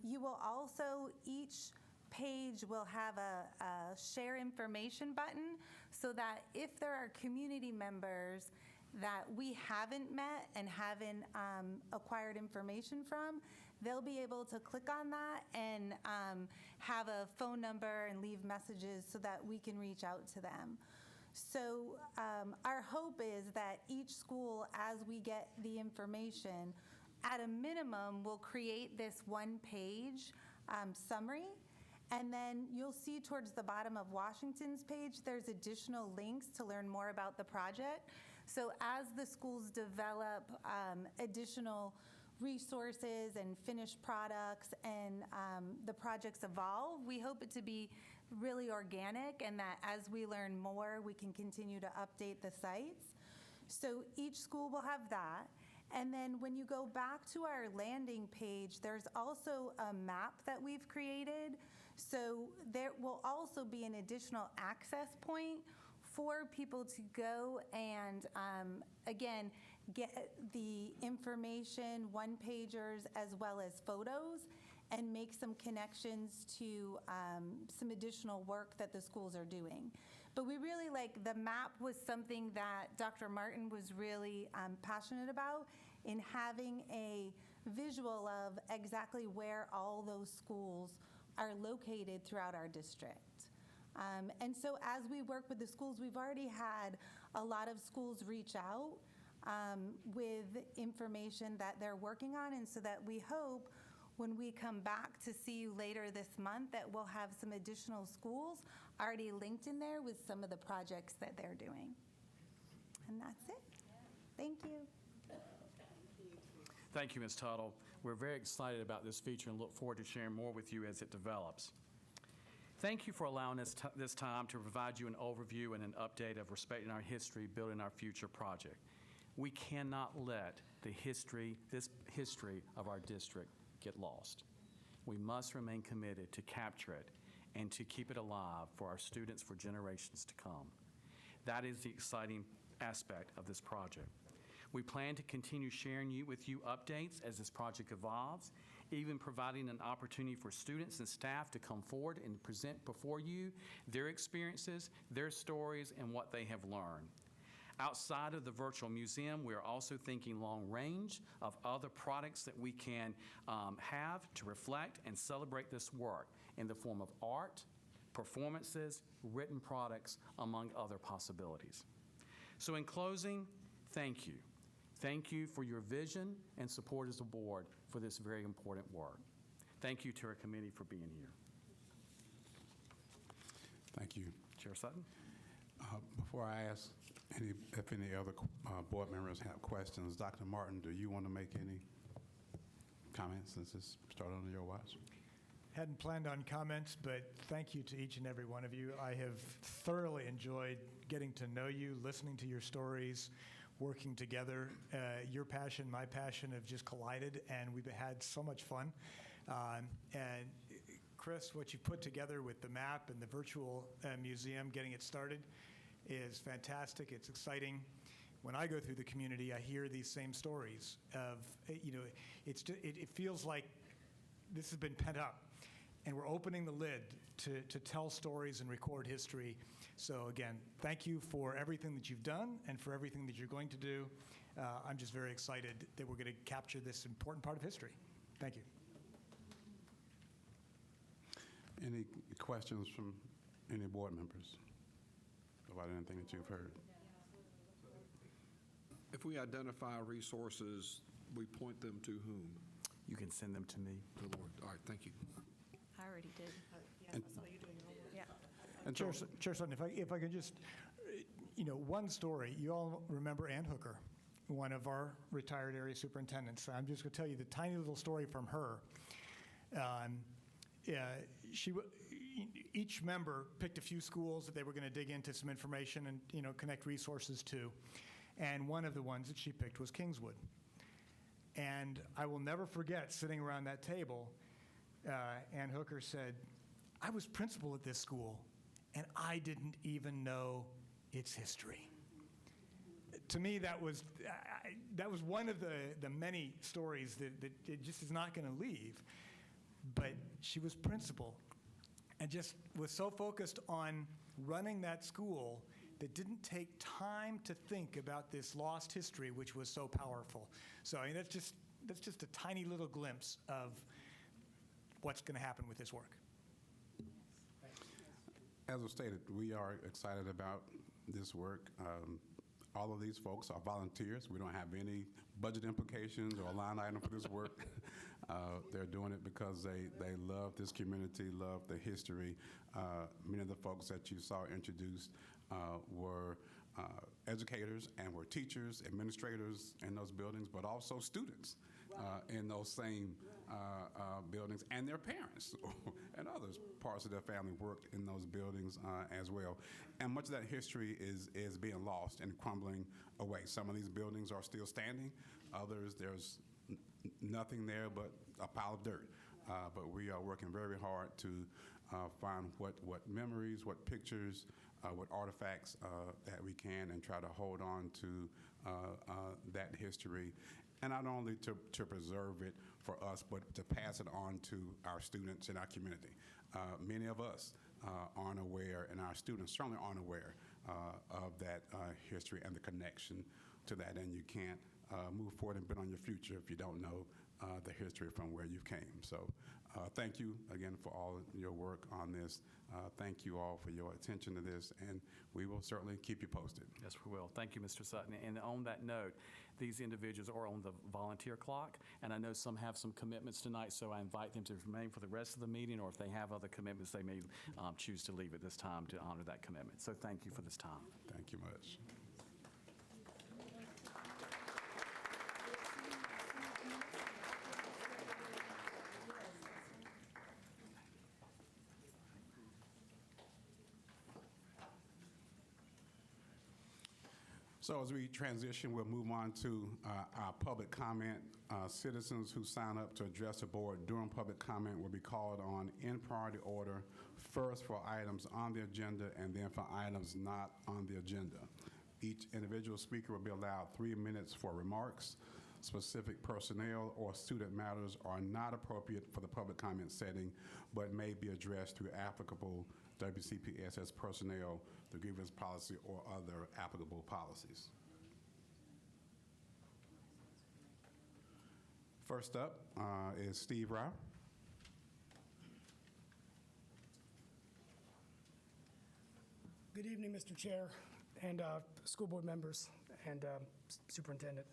You will also, each page will have a share information button so that if there are community members that we haven't met and haven't acquired information from, they'll be able to click on that and have a phone number and leave messages so that we can reach out to them. So our hope is that each school, as we get the information, at a minimum, will create this one-page summary. And then you'll see towards the bottom of Washington's page, there's additional links to learn more about the project. So as the schools develop additional resources and finished products and the projects evolve, we hope it to be really organic, and that as we learn more, we can continue to update the sites. So each school will have that. And then when you go back to our landing page, there's also a map that we've created. So there will also be an additional access point for people to go and, again, get the information, one-pagers, as well as photos, and make some connections to some additional work that the schools are doing. But we really the map was something that Dr. Martin was really passionate about, in having a visual of exactly where all those schools are located throughout our district. And so as we work with the schools, we've already had a lot of schools reach out with information that they're working on, and so that we hope when we come back to see you later this month that we'll have some additional schools already linked in there with some of the projects that they're doing. And that's it. Thank you. Thank you, Ms. Tuttle. We're very excited about this feature and look forward to sharing more with you as it develops. Thank you for allowing us this time to provide you an overview and an update of Respecting Our History, Building Our Future project. We cannot let this history of our district get lost. We must remain committed to capture it and to keep it alive for our students for generations to come. That is the exciting aspect of this project. We plan to continue sharing with you updates as this project evolves, even providing an opportunity for students and staff to come forward and present before you their experiences, their stories, and what they have learned. Outside of the virtual museum, we are also thinking long range of other products that we can have to reflect and celebrate this work in the form of art, performances, written products, among other possibilities. So in closing, thank you. Thank you for your vision and support as a board for this very important work. Thank you to our committee for being here. Thank you. Chair Sutton? Before I ask if any other board members have questions, Dr. Martin, do you want to make any comments since this started under your watch? Hadn't planned on comments, but thank you to each and every one of you. I have thoroughly enjoyed getting to know you, listening to your stories, working together. Your passion, my passion have just collided, and we've had so much fun. And Chris, what you put together with the map and the virtual museum, getting it started, is fantastic. It's exciting. When I go through the community, I hear these same stories of, it feels like this has been pent up, and we're opening the lid to tell stories and record history. So again, thank you for everything that you've done and for everything that you're going to do. I'm just very excited that we're going to capture this important part of history. Thank you. Any questions from any board members about anything that you've heard? If we identify resources, we point them to whom? You can send them to me. The Lord. All right, thank you. I already did. Yeah. And Chair Sutton, if I could just, one story. You all remember Ann Hooker, one of our retired area superintendents. I'm just going to tell you the tiny little story from her. Each member picked a few schools that they were going to dig into some information and connect resources to, and one of the ones that she picked was Kingswood. And I will never forget sitting around that table. Ann Hooker said, "I was principal at this school, and I didn't even know its history." To me, that was one of the many stories that it just is not going to leave. But she was principal and just was so focused on running that school that didn't take time to think about this lost history, which was so powerful. So I mean, that's just a tiny little glimpse of what's going to happen with this work. As was stated, we are excited about this work. All of these folks are volunteers. We don't have any budget implications or line item for this work. They're doing it because they love this community, love the history. Many of the folks that you saw introduced were educators and were teachers, administrators in those buildings, but also students. in those same buildings, and their parents and others parts of their family worked in those buildings as well. And much of that history is being lost and crumbling away. Some of these buildings are still standing. Others, there's nothing there but a pile of dirt. But we are working very hard to find what memories, what pictures, what artifacts that we can, and try to hold on to that history, and not only to preserve it for us, but to pass it on to our students in our community. Many of us aren't aware, and our students certainly aren't aware of that history and the connection to that, and you can't move forward and build on your future if you don't know the history from where you came. So thank you again for all your work on this. Thank you all for your attention to this, and we will certainly keep you posted. Yes, we will. Thank you, Mr. Sutton. And on that note, these individuals are on the volunteer clock, and I know some have some commitments tonight, so I invite them to remain for the rest of the meeting, or if they have other commitments, they may choose to leave at this time to honor that commitment. So thank you for this time. Thank you much. So as we transition, we'll move on to our public comment. Citizens who sign up to address the board during public comment will be called on in priority order, first for items on the agenda and then for items not on the agenda. Each individual speaker will be allowed 3 minutes for remarks. Specific personnel or student matters are not appropriate for the public comment setting, but may be addressed through applicable WCPSS personnel, the grievance policy, or other applicable policies. First up is Steve Rao. Good evening, Mr. Chair and school board members and superintendent.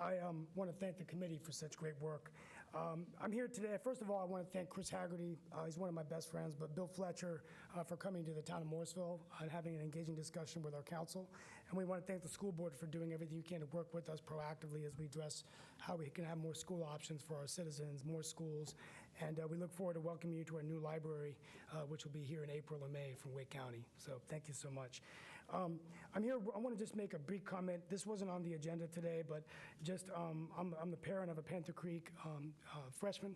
I want to thank the committee for such great work. I'm here today. First of all, I want to thank Chris Haggerty. He's one of my best friends, but Bill Fletcher for coming to the town of Morrisville and having an engaging discussion with our council. And we want to thank the school board for doing everything you can to work with us proactively as we address how we can have more school options for our citizens, more schools. And we look forward to welcoming you to our new library, which will be here in April or May from Wake County. So thank you so much. I'm here, I want to just make a brief comment. This wasn't on the agenda today, but just I'm the parent of a Panther Creek freshman,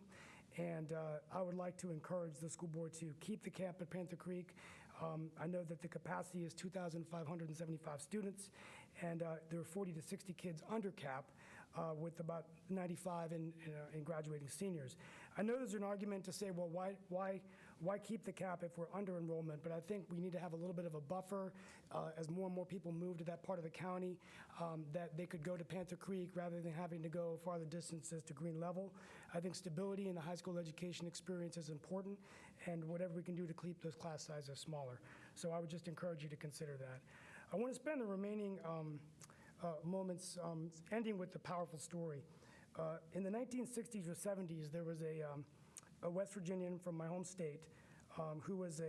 and I would like to encourage the school board to keep the camp at Panther Creek. I know that the capacity is 2,575 students, and there are 40 to 60 kids under cap, with about 95 in graduating seniors. I know there's an argument to say, well, why keep the cap if we're under enrollment? But I think we need to have a little bit of a buffer as more and more people move to that part of the county, that they could go to Panther Creek rather than having to go farther distances to Green Level. I think stability in the high school education experience is important, and whatever we can do to keep those class sizes smaller. So I would just encourage you to consider that. I want to spend the remaining moments ending with a powerful story. In the 1960s or 70s, there was a West Virginian from my home state who was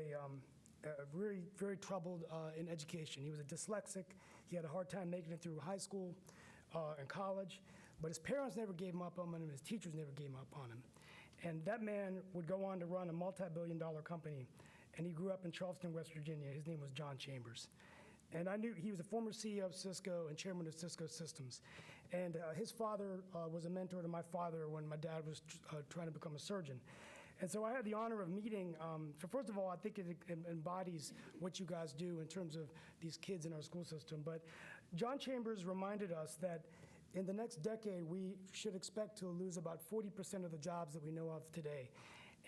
very, very troubled in education. He was a dyslexic. He had a hard time making it through high school and college, but his parents never gave him up on him, and his teachers never gave him up on him. And that man would go on to run a multi-billion-dollar company, and he grew up in Charleston, West Virginia. His name was John Chambers. And I knew he was a former CEO of Cisco and chairman of Cisco Systems. And his father was a mentor to my father when my dad was trying to become a surgeon. And so I had the honor of meeting, so first of all, I think it embodies what you guys do in terms of these kids in our school system. But John Chambers reminded us that in the next decade, we should expect to lose about 40% of the jobs that we know of today.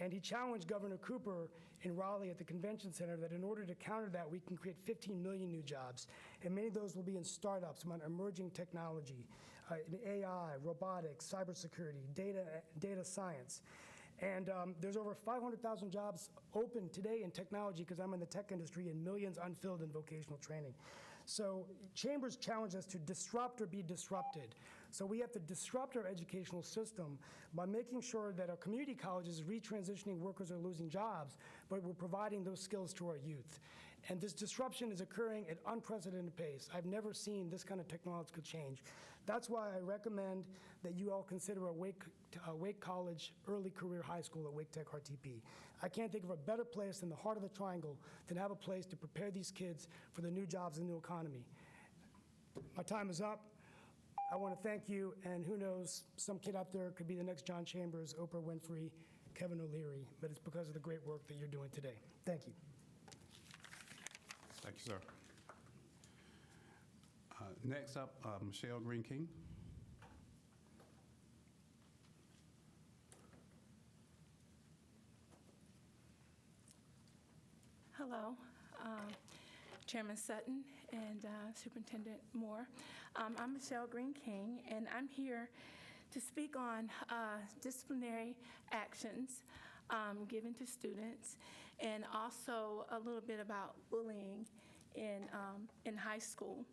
And he challenged Governor Cooper in Raleigh at the convention center that in order to counter that, we can create 15 million new jobs. And many of those will be in startups, emerging technology, in AI, robotics, cybersecurity, data science. And there's over 500,000 jobs open today in technology, because I'm in the tech industry, and millions unfilled in vocational training. So Chambers challenged us to disrupt or be disrupted. So we have to disrupt our educational system by making sure that our community colleges, retransitioning workers are losing jobs, but we're providing those skills to our youth. And this disruption is occurring at unprecedented pace. I've never seen this kind of technological change. That's why I recommend that you all consider a Wake College Early Career High School at Wake Tech RTP. I can't think of a better place in the heart of the triangle than have a place to prepare these kids for the new jobs in the new economy. My time is up. I want to thank you, and who knows, some kid out there could be the next John Chambers, Oprah Winfrey, Kevin O'Leary, but it's because of the great work that you're doing today. Thank you. Thank you, sir. Next up, Michelle Green King. Hello, Chairman Sutton and Superintendent Moore. I'm Michelle Green King, and I'm here to speak on disciplinary actions given to students, and also a little bit about bullying in high school.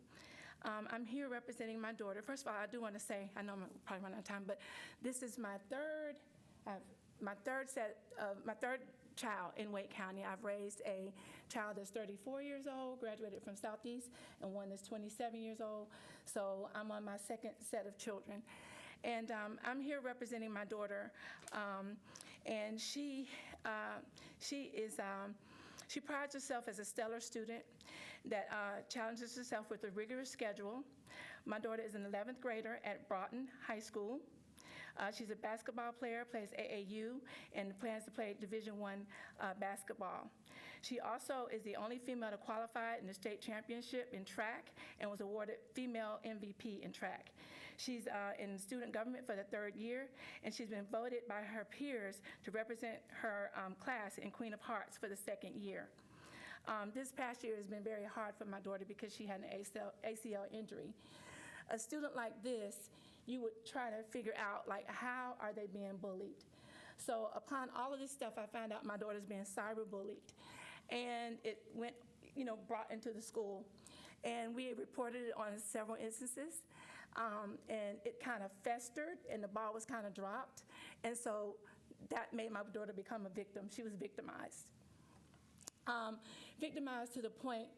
I'm here representing my daughter. First of all, I do want to say, I know I'm probably running out of time, but this is my third child in Wake County. I've raised a child that's 34 years old, graduated from Southeast, and one that's 27 years old. So I'm on my second set of children. And I'm here representing my daughter, and she prides herself as a stellar student that challenges herself with a rigorous schedule. My daughter is an 11th grader at Broughton High School. She's a basketball player, plays AAU, and plans to play Division I basketball. She also is the only female to qualify in the state championship in track and was awarded female MVP in track. She's in student government for the 3rd year, and she's been voted by her peers to represent her class in Queen of Hearts for the 2nd year. This past year has been very hard for my daughter because she had an ACL injury. A student like this, you would try to figure out, like, how are they being bullied? So upon all of this stuff, I found out my daughter's being cyberbullied. And it went, brought into the school. And we reported it on several instances. And it kind of festered, and the ball was kind of dropped. And so that made my daughter become a victim. She was victimized. Victimized to the point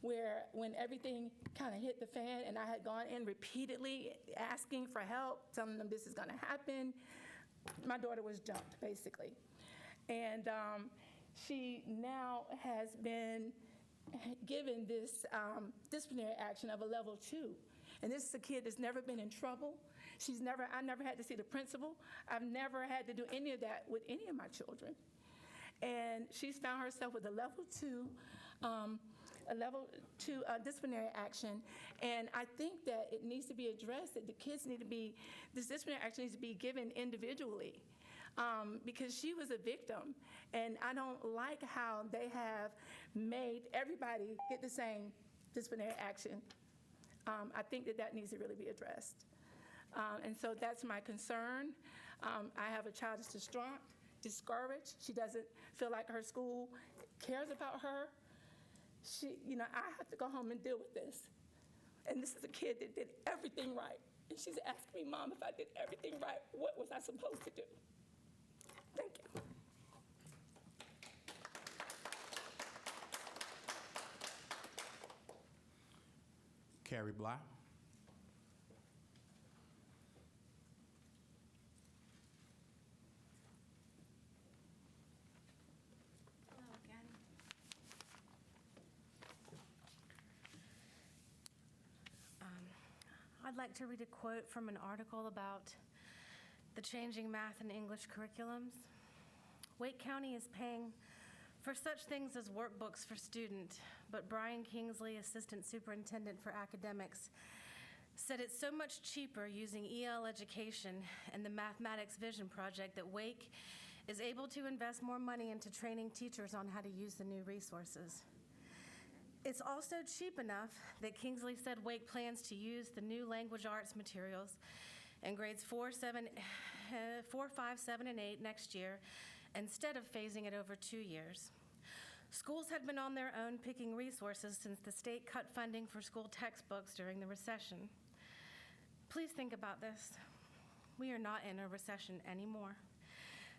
where when everything kind of hit the fan and I had gone in repeatedly asking for help, telling them this is going to happen, my daughter was jumped, basically. And she now has been given this disciplinary action of a level 2. And this is a kid that's never been in trouble. I never had to see the principal. I've never had to do any of that with any of my children. And she's found herself with a level 2 disciplinary action, and I think that it needs to be addressed, that this disciplinary action needs to be given individually, because she was a victim, and I don't like how they have made everybody get the same disciplinary action. I think that needs to really be addressed. And so that's my concern. I have a child that's distraught, discouraged. She doesn't feel like her school cares about her. I have to go home and deal with this. And this is a kid that did everything right. And she's asking me, Mom, if I did everything right, what was I supposed to do? Thank you. Carrie Bly. I'd like to read a quote from an article about the changing math and English curriculums. Wake County is paying for such things as workbooks for students, but Brian Kingsley, Assistant Superintendent for Academics, said it's so much cheaper using EL education and the Mathematics Vision Project that Wake is able to invest more money into training teachers on how to use the new resources. It's also cheap enough that Kingsley said Wake plans to use the new language arts materials in grades 4, 5, 7, and 8 next year instead of phasing it over 2 years. Schools had been on their own picking resources since the state cut funding for school textbooks during the recession. Please think about this. We are not in a recession anymore.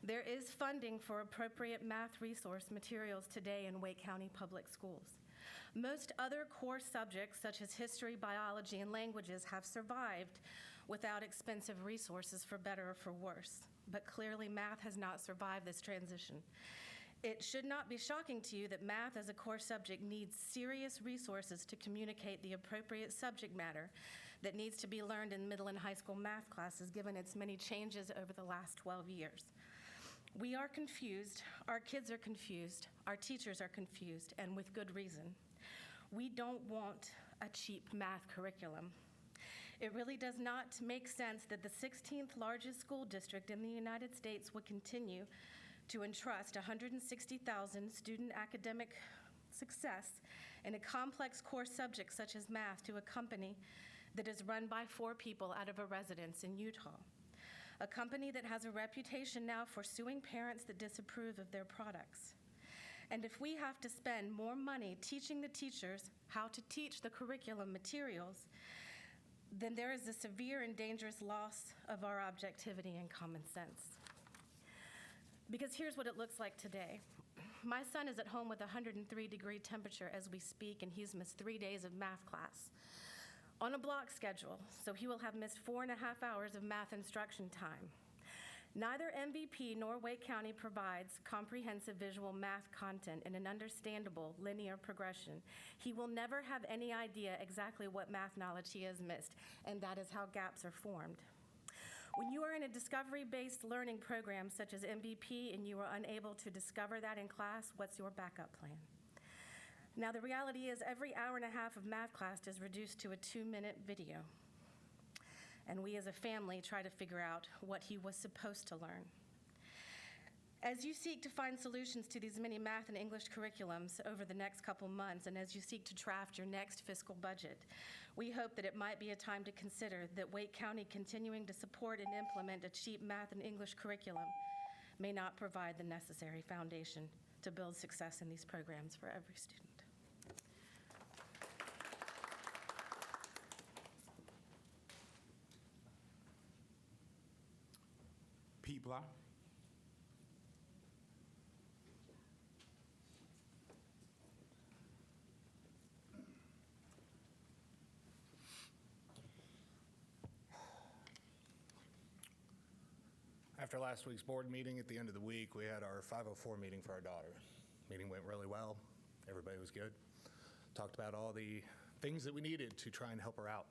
There is funding for appropriate math resource materials today in Wake County Public Schools. Most other core subjects, such as history, biology, and languages, have survived without expensive resources, for better or for worse. But clearly, math has not survived this transition. It should not be shocking to you that math as a core subject needs serious resources to communicate the appropriate subject matter that needs to be learned in middle and high school math classes, given its many changes over the last 12 years. We are confused, our kids are confused, our teachers are confused, and with good reason. We don't want a cheap math curriculum. It really does not make sense that the 16th largest school district in the United States would continue to entrust 160,000 student academic success in a complex core subject such as math to a company that is run by 4 people out of a residence in Utah. A company that has a reputation now for suing parents that disapprove of their products. And if we have to spend more money teaching the teachers how to teach the curriculum materials, then there is a severe and dangerous loss of our objectivity and common sense. Because here's what it looks like today. My son is at home with a 103-degree temperature as we speak, and he's missed 3 days of math class on a block schedule, so he will have missed 4.5 hours of math instruction time. Neither MVP nor Wake County provides comprehensive visual math content in an understandable linear progression. He will never have any idea exactly what math knowledge he has missed, and that is how gaps are formed. When you are in a discovery-based learning program such as MVP and you are unable to discover that in class, what's your backup plan? Now, the reality is every hour and a half of math class is reduced to a 2-minute video. And we as a family try to figure out what he was supposed to learn. As you seek to find solutions to these many math and English curriculums over the next couple months, and as you seek to draft your next fiscal budget, we hope that it might be a time to consider that Wake County continuing to support and implement a cheap math and English curriculum may not provide the necessary foundation to build success in these programs for every student. Pete Blau. After last week's board meeting, at the end of the week, we had our 504 meeting for our daughter. Meeting went really well. Everybody was good. Talked about all the things that we needed to try and help her out.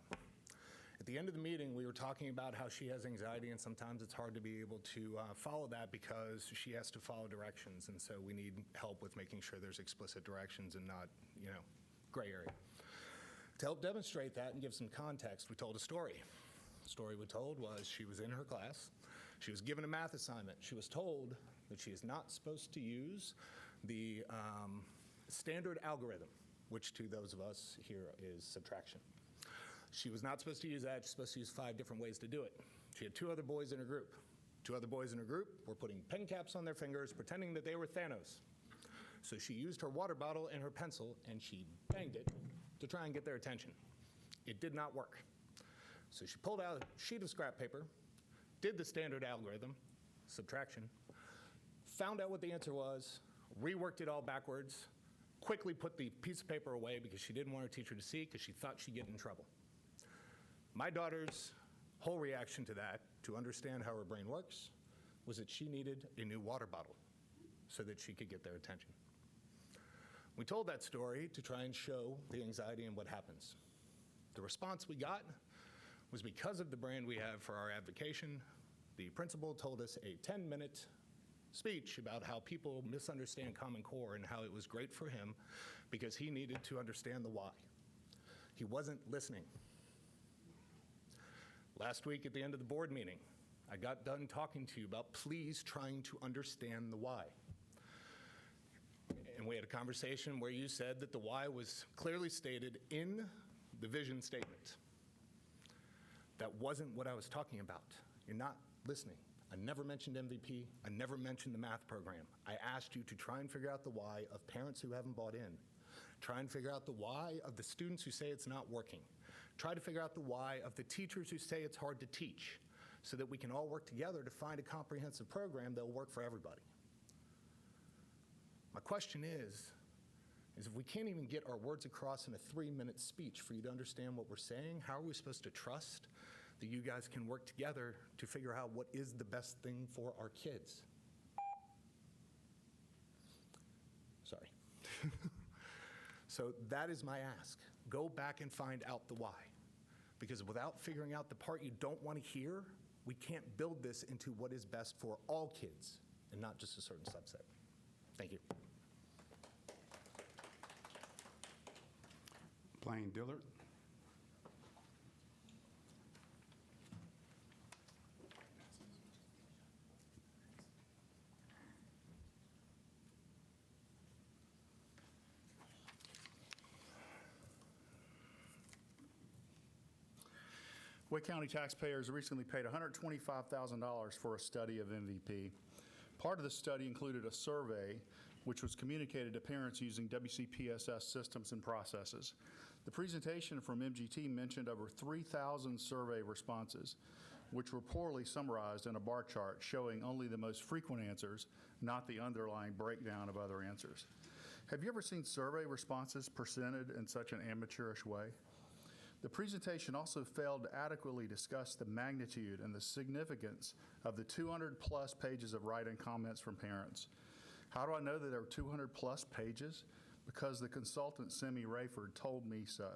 At the end of the meeting, we were talking about how she has anxiety, and sometimes it's hard to be able to follow that because she has to follow directions, and so we need help with making sure there's explicit directions and not, gray area. To help demonstrate that and give some context, we told a story. The story we told was she was in her class. She was given a math assignment. She was told that she is not supposed to use the standard algorithm, which to those of us here is subtraction. She was not supposed to use that. She's supposed to use 5 different ways to do it. She had 2 other boys in her group. 2 other boys in her group were putting pen caps on their fingers, pretending that they were Thanos. So she used her water bottle and her pencil, and she banged it to try and get their attention. It did not work. So she pulled out a sheet of scrap paper, did the standard algorithm, subtraction, found out what the answer was, reworked it all backwards, quickly put the piece of paper away because she didn't want her teacher to see because she thought she'd get in trouble. My daughter's whole reaction to that, to understand how her brain works, was that she needed a new water bottle so that she could get their attention. We told that story to try and show the anxiety and what happens. The response we got was because of the brand we have for our advocation, the principal told us a 10-minute speech about how people misunderstand Common Core and how it was great for him because he needed to understand the why. He wasn't listening. Last week at the end of the board meeting, I got done talking to you about please trying to understand the why. And we had a conversation where you said that the why was clearly stated in the vision statement. That wasn't what I was talking about. You're not listening. I never mentioned MVP. I never mentioned the math program. I asked you to try and figure out the why of parents who haven't bought in. Try and figure out the why of the students who say it's not working. Try to figure out the why of the teachers who say it's hard to teach so that we can all work together to find a comprehensive program that will work for everybody. My question is, is if we can't even get our words across in a 3-minute speech for you to understand what we're saying, how are we supposed to trust that you guys can work together to figure out what is the best thing for our kids? Sorry. So that is my ask. Go back and find out the why. Because without figuring out the part you don't want to hear, we can't build this into what is best for all kids and not just a certain subset. Thank you. Blaine Dillard. Wake County taxpayers recently paid $125,000 for a study of MVP. Part of the study included a survey which was communicated to parents using WCPSS systems and processes. The presentation from MGT mentioned over 3,000 survey responses, which were poorly summarized in a bar chart showing only the most frequent answers, not the underlying breakdown of other answers. Have you ever seen survey responses presented in such an amateurish way? The presentation also failed to adequately discuss the magnitude and the significance of the 200-plus pages of write-in comments from parents. How do I know that there were 200-plus pages? Because the consultant, Simi Rayford, told me so.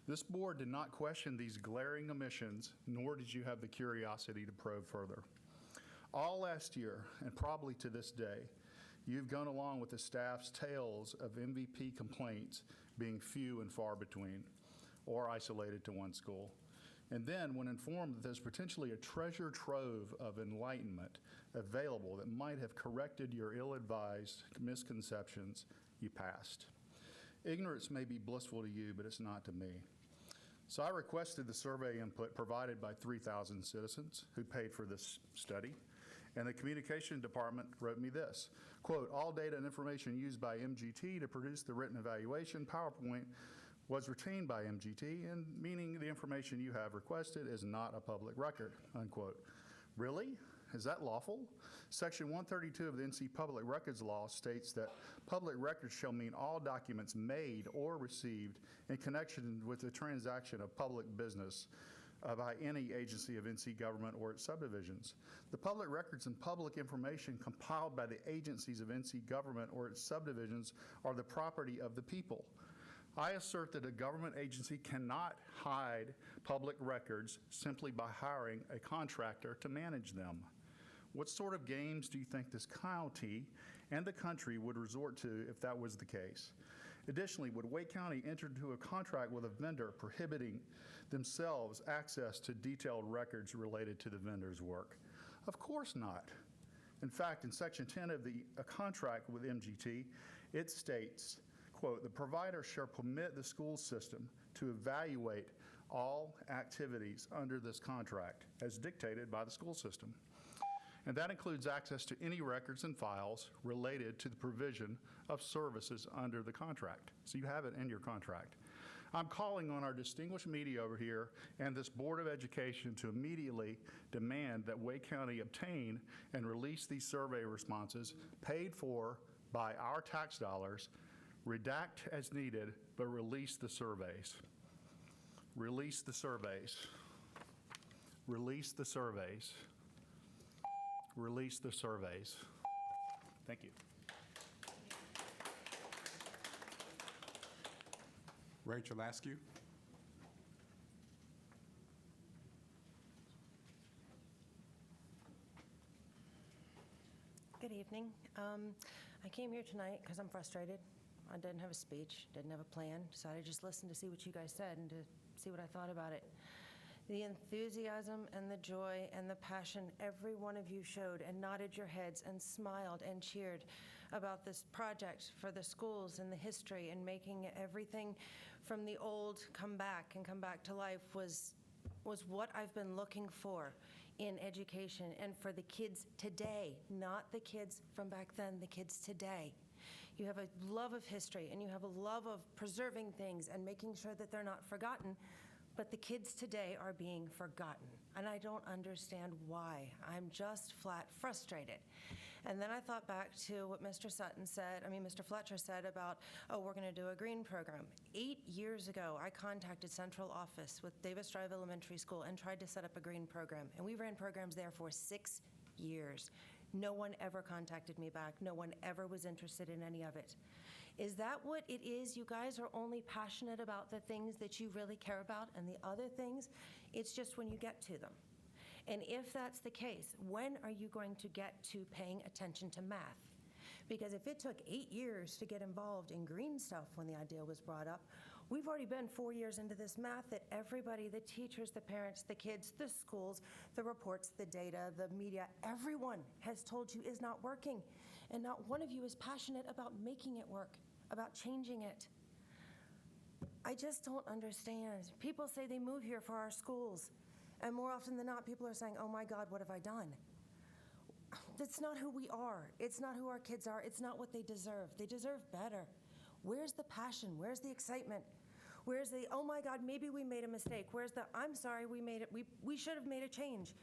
This board did not question these glaring omissions, nor did you have the curiosity to probe further. All last year, and probably to this day, you've gone along with the staff's tales of MVP complaints being few and far between, or isolated to one school. And then, when informed that there's potentially a treasure trove of enlightenment available that might have corrected your ill-advised misconceptions, you passed. Ignorance may be blissful to you, but it's not to me. So I requested the survey input provided by 3,000 citizens who paid for this study, and the communication department wrote me this, quote, all data and information used by MGT to produce the written evaluation PowerPoint was retained by MGT, and meaning the information you have requested is not a public record, unquote. Really? Is that lawful? Section 132 of the NC Public Records Law states that public records shall mean all documents made or received in connection with the transaction of public business by any agency of NC government or its subdivisions. The public records and public information compiled by the agencies of NC government or its subdivisions are the property of the people. I assert that a government agency cannot hide public records simply by hiring a contractor to manage them. What sort of games do you think this county and the country would resort to if that was the case? Additionally, would Wake County enter into a contract with a vendor prohibiting themselves access to detailed records related to the vendor's work? Of course not. In fact, in Section 10 of the contract with MGT, it states, quote, the provider shall permit the school system to evaluate all activities under this contract as dictated by the school system. And that includes access to any records and files related to the provision of services under the contract. So you have it in your contract. I'm calling on our distinguished media over here and this Board of Education to immediately demand that Wake County obtain and release these survey responses paid for by our tax dollars, redact as needed, but release the surveys. Release the surveys. Release the surveys. Release the surveys. Thank you. Rachel Askew. Good evening. I came here tonight because I'm frustrated. I didn't have a speech, didn't have a plan, decided to just listen to see what you guys said and to see what I thought about it. The enthusiasm and the joy and the passion every one of you showed and nodded your heads and smiled and cheered about this project for the schools and the history and making everything from the old come back and come back to life was what I've been looking for in education and for the kids today, not the kids from back then, the kids today. You have a love of history and you have a love of preserving things and making sure that they're not forgotten. But the kids today are being forgotten, and I don't understand why. I'm just flat frustrated. And then I thought back to what Mr. Fletcher said about, oh, we're going to do a green program. 8 years ago, I contacted central office with Davis Drive Elementary School and tried to set up a green program. And we ran programs there for 6 years. No one ever contacted me back. No one ever was interested in any of it. Is that what it is? You guys are only passionate about the things that you really care about, and the other things, it's just when you get to them. And if that's the case, when are you going to get to paying attention to math? Because if it took 8 years to get involved in green stuff when the idea was brought up, we've already been 4 years into this math that everybody, the teachers, the parents, the kids, the schools, the reports, the data, the media, everyone has told you is not working. And not one of you is passionate about making it work, about changing it. I just don't understand. People say they move here for our schools. And more often than not, people are saying, oh my God, what have I done? That's not who we are. It's not who our kids are. It's not what they deserve. They deserve better. Where's the passion? Where's the excitement? Where's the, oh my God, maybe we made a mistake? Where's the, I'm sorry, we should have made a change?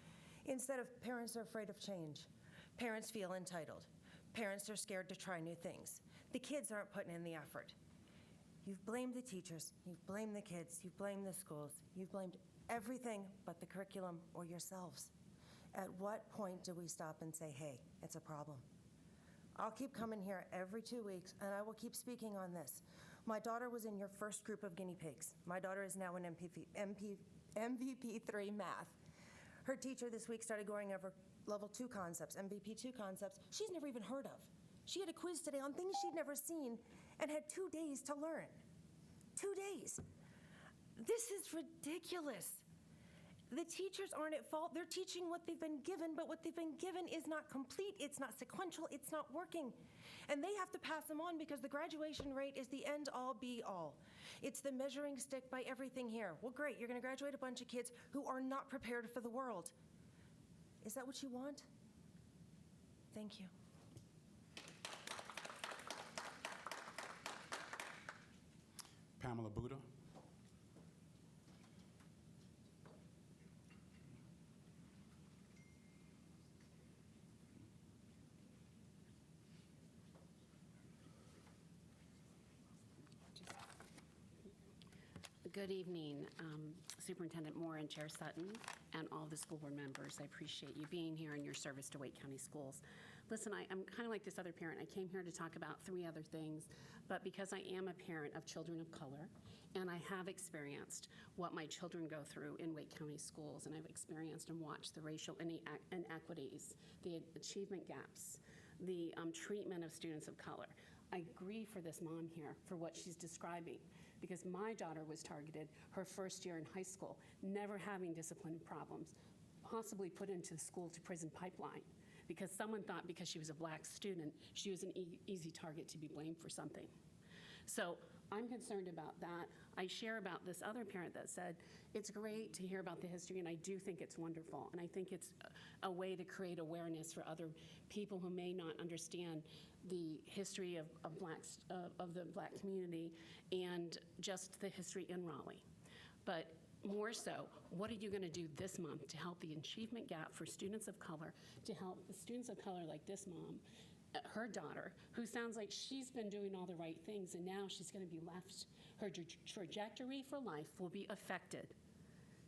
Instead of parents are afraid of change. Parents feel entitled. Parents are scared to try new things. The kids aren't putting in the effort. You've blamed the teachers. You've blamed the kids. You've blamed the schools. You've blamed everything but the curriculum or yourselves. At what point do we stop and say, hey, it's a problem? I'll keep coming here every 2 weeks, and I will keep speaking on this. My daughter was in your first group of guinea pigs. My daughter is now in MVP 3 math. Her teacher this week started going over level 2 concepts, MVP 2 concepts she's never even heard of. She had a quiz today on things she'd never seen and had 2 days to learn. 2 days. This is ridiculous. The teachers aren't at fault. They're teaching what they've been given, but what they've been given is not complete, it's not sequential, it's not working. And they have to pass them on because the graduation rate is the end-all, be-all. It's the measuring stick by everything here. Well, great, you're going to graduate a bunch of kids who are not prepared for the world. Is that what you want? Thank you. Pamela Buddha. Good evening, Superintendent Moore and Chair Sutton, and all the school board members. I appreciate you being here and your service to Wake County Schools. Listen, I'm kind of like this other parent. I came here to talk about 3 other things, but because I am a parent of children of color, and I have experienced what my children go through in Wake County schools, and I've experienced and watched the racial inequities, the achievement gaps, the treatment of students of color. I grieve for this mom here for what she's describing, because my daughter was targeted her first year in high school, never having discipline problems, possibly put into the school to prison pipeline, because someone thought because she was a black student, she was an easy target to be blamed for something. So I'm concerned about that. I share about this other parent that said, it's great to hear about the history, and I do think it's wonderful, and I think it's a way to create awareness for other people who may not understand the history of the black community and just the history in Raleigh. But more so, what are you going to do this month to help the achievement gap for students of color, to help the students of color like this mom, her daughter, who sounds like she's been doing all the right things and now she's going to be left, her trajectory for life will be affected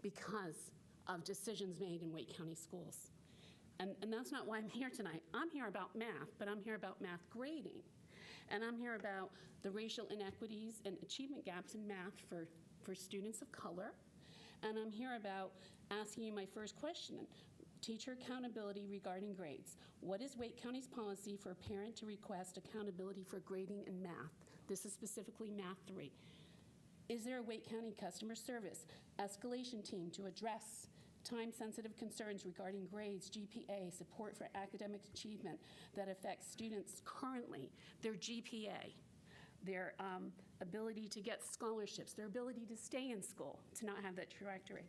because of decisions made in Wake County schools. And that's not why I'm here tonight. I'm here about math, but I'm here about math grading. And I'm here about the racial inequities and achievement gaps in math for students of color. And I'm here about asking you my first question. Teacher accountability regarding grades. What is Wake County's policy for a parent to request accountability for grading in math? This is specifically Math 3. Is there a Wake County customer service escalation team to address time-sensitive concerns regarding grades, GPA, support for academic achievement that affects students currently, their GPA, their ability to get scholarships, their ability to stay in school, to not have that trajectory?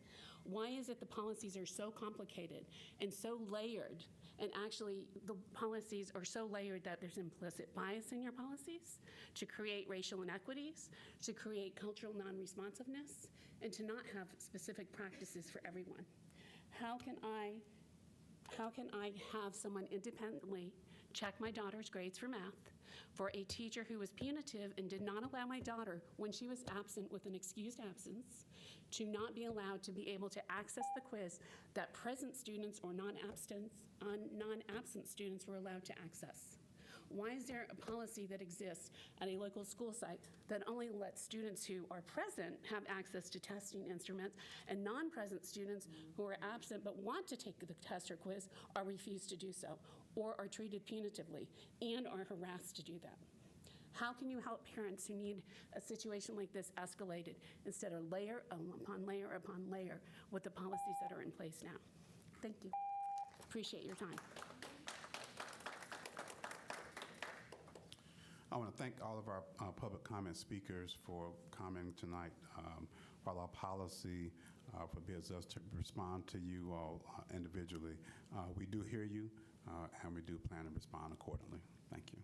Why is it the policies are so complicated and so layered, and actually the policies are so layered that there's implicit bias in your policies to create racial inequities, to create cultural non-responsiveness, and to not have specific practices for everyone? How can I have someone independently check my daughter's grades for math, for a teacher who was punitive and did not allow my daughter, when she was absent with an excused absence, to not be allowed to be able to access the quiz that present students or non-absent students were allowed to access? Why is there a policy that exists at a local school site that only lets students who are present have access to testing instruments, and non-present students who are absent but want to take the test or quiz are refused to do so, or are treated punitively and are harassed to do that? How can you help parents who need a situation like this escalated instead of layer upon layer upon layer with the policies that are in place now? Thank you. Appreciate your time. I want to thank all of our public comment speakers for commenting tonight. While our policy forbids us to respond to you all individually, we do hear you, and we do plan to respond accordingly. Thank you.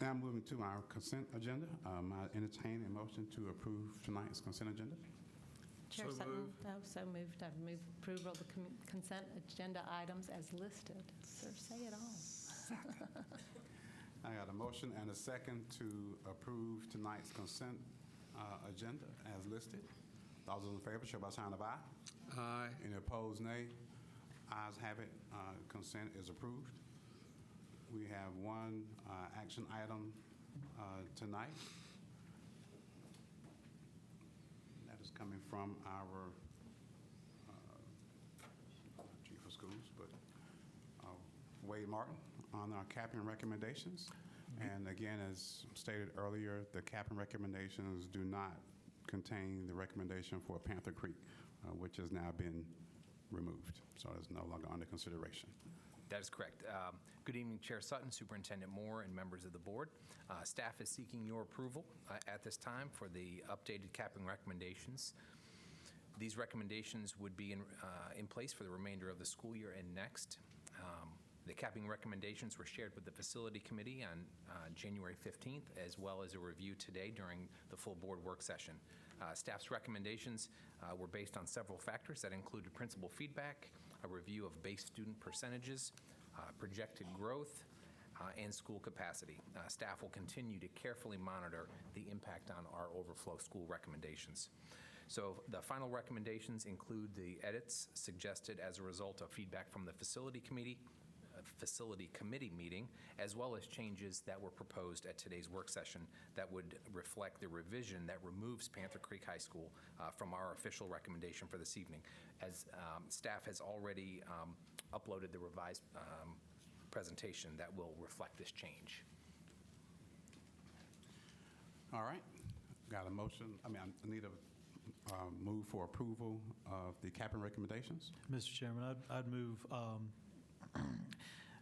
Now moving to our consent agenda. I entertain a motion to approve tonight's consent agenda. Chair Sutton. So moved. I move approval of the consent agenda items as listed. Sir, say it all. I got a motion and a second to approve tonight's consent agenda as listed. Those in favor, show by sign of aye. Aye. Any opposed, nay. Ayes have it. Consent is approved. We have one action item tonight. That is coming from our chief of schools, but Wade Martin on our capping recommendations. And again, as stated earlier, the capping recommendations do not contain the recommendation for Panther Creek, which has now been removed. So it's no longer under consideration. That is correct. Good evening, Chair Sutton, Superintendent Moore, and members of the board. Staff is seeking your approval at this time for the updated capping recommendations. These recommendations would be in place for the remainder of the school year and next. The capping recommendations were shared with the Facility Committee on January 15th, as well as a review today during the full board work session. Staff's recommendations were based on several factors that included principal feedback, a review of base student percentages, projected growth, and school capacity. Staff will continue to carefully monitor the impact on our overflow school recommendations. So the final recommendations include the edits suggested as a result of feedback from the Facility Committee meeting, as well as changes that were proposed at today's work session that would reflect the revision that removes Panther Creek High School from our official recommendation for this evening, as staff has already uploaded the revised presentation that will reflect this change. All right. Got a motion. I need a move for approval of the capping recommendations. Mr. Chairman, I'd move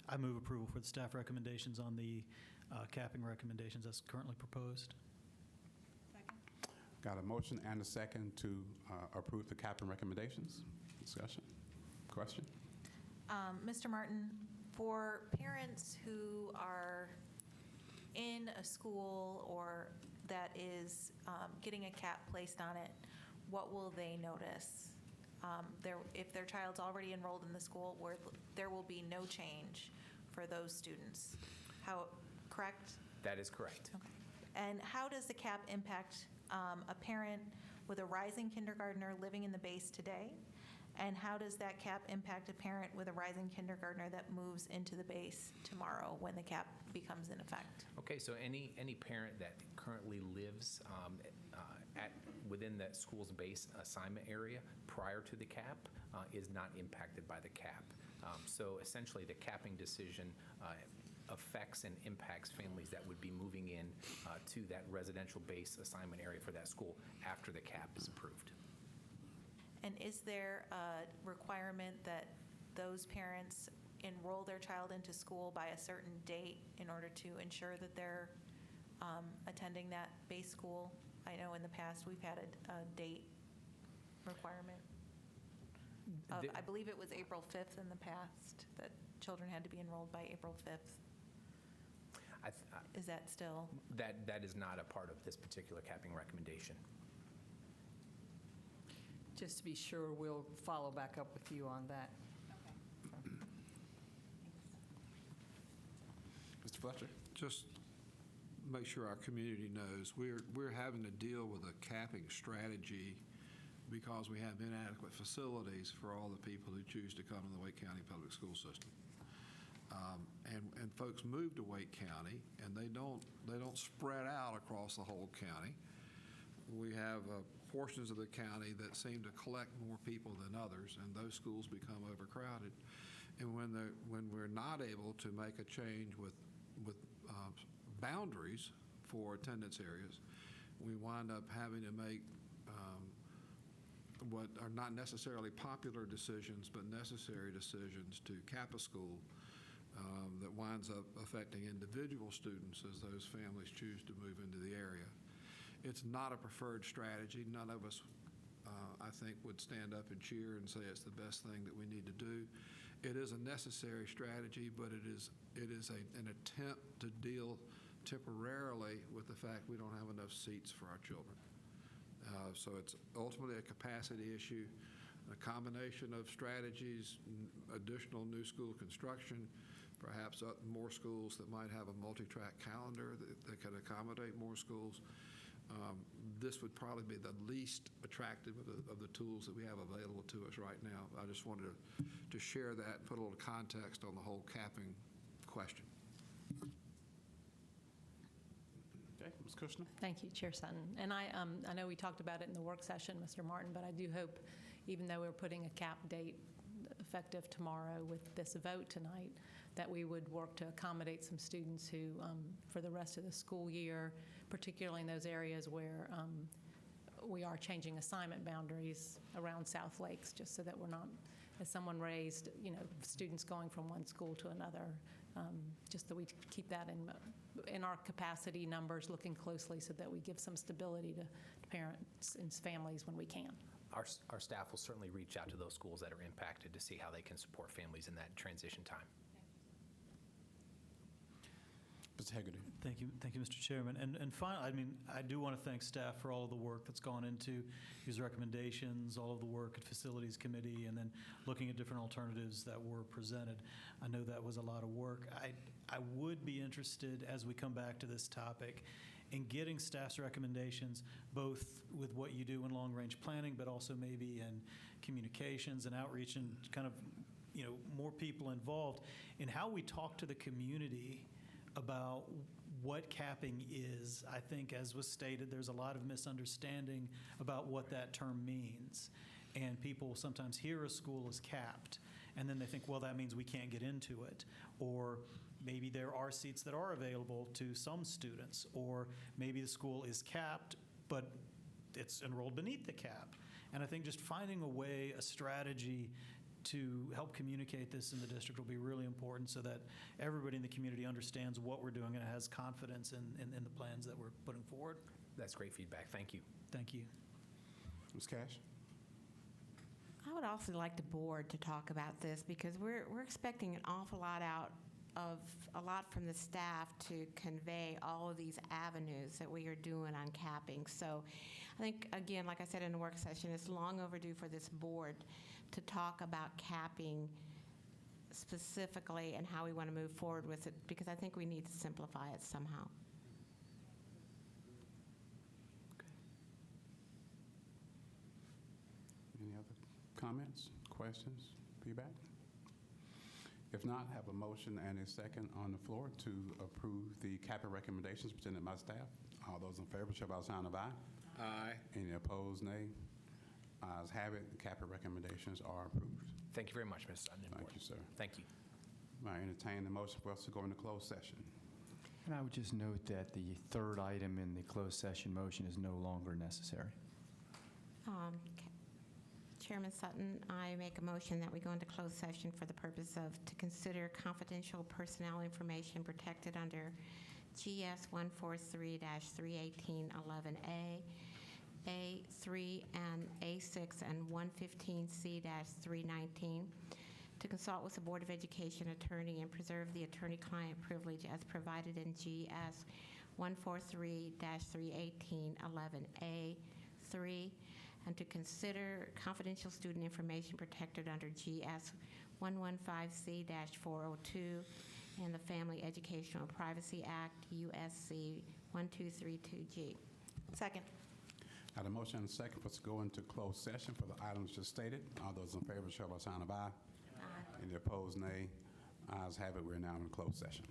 I move approval for the staff recommendations on the capping recommendations as currently proposed. Got a motion and a second to approve the capping recommendations. Discussion? Question? Mr. Martin, for parents who are in a school or that is getting a cap placed on it, what will they notice? If their child's already enrolled in the school, where there will be no change for those students. Correct? That is correct. Okay. And how does the cap impact a parent with a rising kindergartner living in the base today? And how does that cap impact a parent with a rising kindergartner that moves into the base tomorrow when the cap becomes in effect? Okay, so any parent that currently lives within that school's base assignment area prior to the cap is not impacted by the cap. So essentially, the capping decision affects and impacts families that would be moving in to that residential base assignment area for that school after the cap is approved. And is there a requirement that those parents enroll their child into school by a certain date in order to ensure that they're attending that base school? I know in the past we've had a date requirement. I believe it was April 5th in the past that children had to be enrolled by April 5th. Is that still? That is not a part of this particular capping recommendation. Just to be sure, we'll follow back up with you on that. Mr. Fletcher? Just make sure our community knows, we're having to deal with a capping strategy because we have inadequate facilities for all the people who choose to come to the Wake County Public School System. And folks move to Wake County, and they don't spread out across the whole county. We have portions of the county that seem to collect more people than others, and those schools become overcrowded. And when we're not able to make a change with boundaries for attendance areas, we wind up having to make what are not necessarily popular decisions, but necessary decisions to cap a school that winds up affecting individual students as those families choose to move into the area. It's not a preferred strategy. None of us, I think, would stand up and cheer and say it's the best thing that we need to do. It is a necessary strategy, but it is an attempt to deal temporarily with the fact we don't have enough seats for our children. So it's ultimately a capacity issue, a combination of strategies, additional new school construction, perhaps more schools that might have a multi-track calendar that could accommodate more schools. This would probably be the least attractive of the tools that we have available to us right now. I just wanted to share that, put a little context on the whole capping question. Okay, Ms. Kushner? Thank you, Chair Sutton. And I know we talked about it in the work session, Mr. Martin, but I do hope, even though we're putting a cap date effective tomorrow with this vote tonight, that we would work to accommodate some students who, for the rest of the school year, particularly in those areas where we are changing assignment boundaries around South Lakes, just so that we're not, as someone raised, students going from one school to another, just that we keep that in our capacity numbers, looking closely so that we give some stability to parents and families when we can. Our staff will certainly reach out to those schools that are impacted to see how they can support families in that transition time. Mr. Hegarty. Thank you, Mr. Chairman. And finally, I do want to thank staff for all of the work that's gone into these recommendations, all of the work at Facilities Committee, and then looking at different alternatives that were presented. I know that was a lot of work. I would be interested, as we come back to this topic, in getting staff's recommendations, both with what you do in long-range planning, but also maybe in communications and outreach and kind of, more people involved in how we talk to the community about what capping is. I think, as was stated, there's a lot of misunderstanding about what that term means. And people sometimes hear a school is capped, and then they think, well, that means we can't get into it. Or maybe there are seats that are available to some students. Or maybe the school is capped, but it's enrolled beneath the cap. And I think just finding a way, a strategy to help communicate this in the district will be really important so that everybody in the community understands what we're doing and has confidence in the plans that we're putting forward. That's great feedback. Thank you. Thank you. Ms. Cash? I would also like the board to talk about this because we're expecting an awful lot from the staff to convey all of these avenues that we are doing on capping. So I think, again, like I said in the work session, it's long overdue for this board to talk about capping specifically and how we want to move forward with it, because I think we need to simplify it somehow. Any other comments, questions, feedback? If not, have a motion and a second on the floor to approve the capping recommendations presented by staff. All those in favor, show by the sign of aye. Aye. Any opposed, nay? Ayes have it. The capping recommendations are approved. Thank you very much, Mr. Sutton. Thank you, sir. Thank you. I entertain the motion for us to go into closed session. And I would just note that the third item in the closed session motion is no longer necessary. Chairman Sutton, I make a motion that we go into closed session for the purpose of to consider confidential personnel information protected under GS 143-31811A, A3 and A6 and 115C-319 to to consult with the Board of Education attorney and preserve the attorney-client privilege as provided in GS 143-318-11A3, and to consider confidential student information protected under GS 115C-402 and the Family Educational Privacy Act, USC 1232G. Second. Had a motion and a second for us to go into closed session for the items just stated. All those in favor show by sign of aye. Any opposed, nay. Ayes have it. We're now in closed session.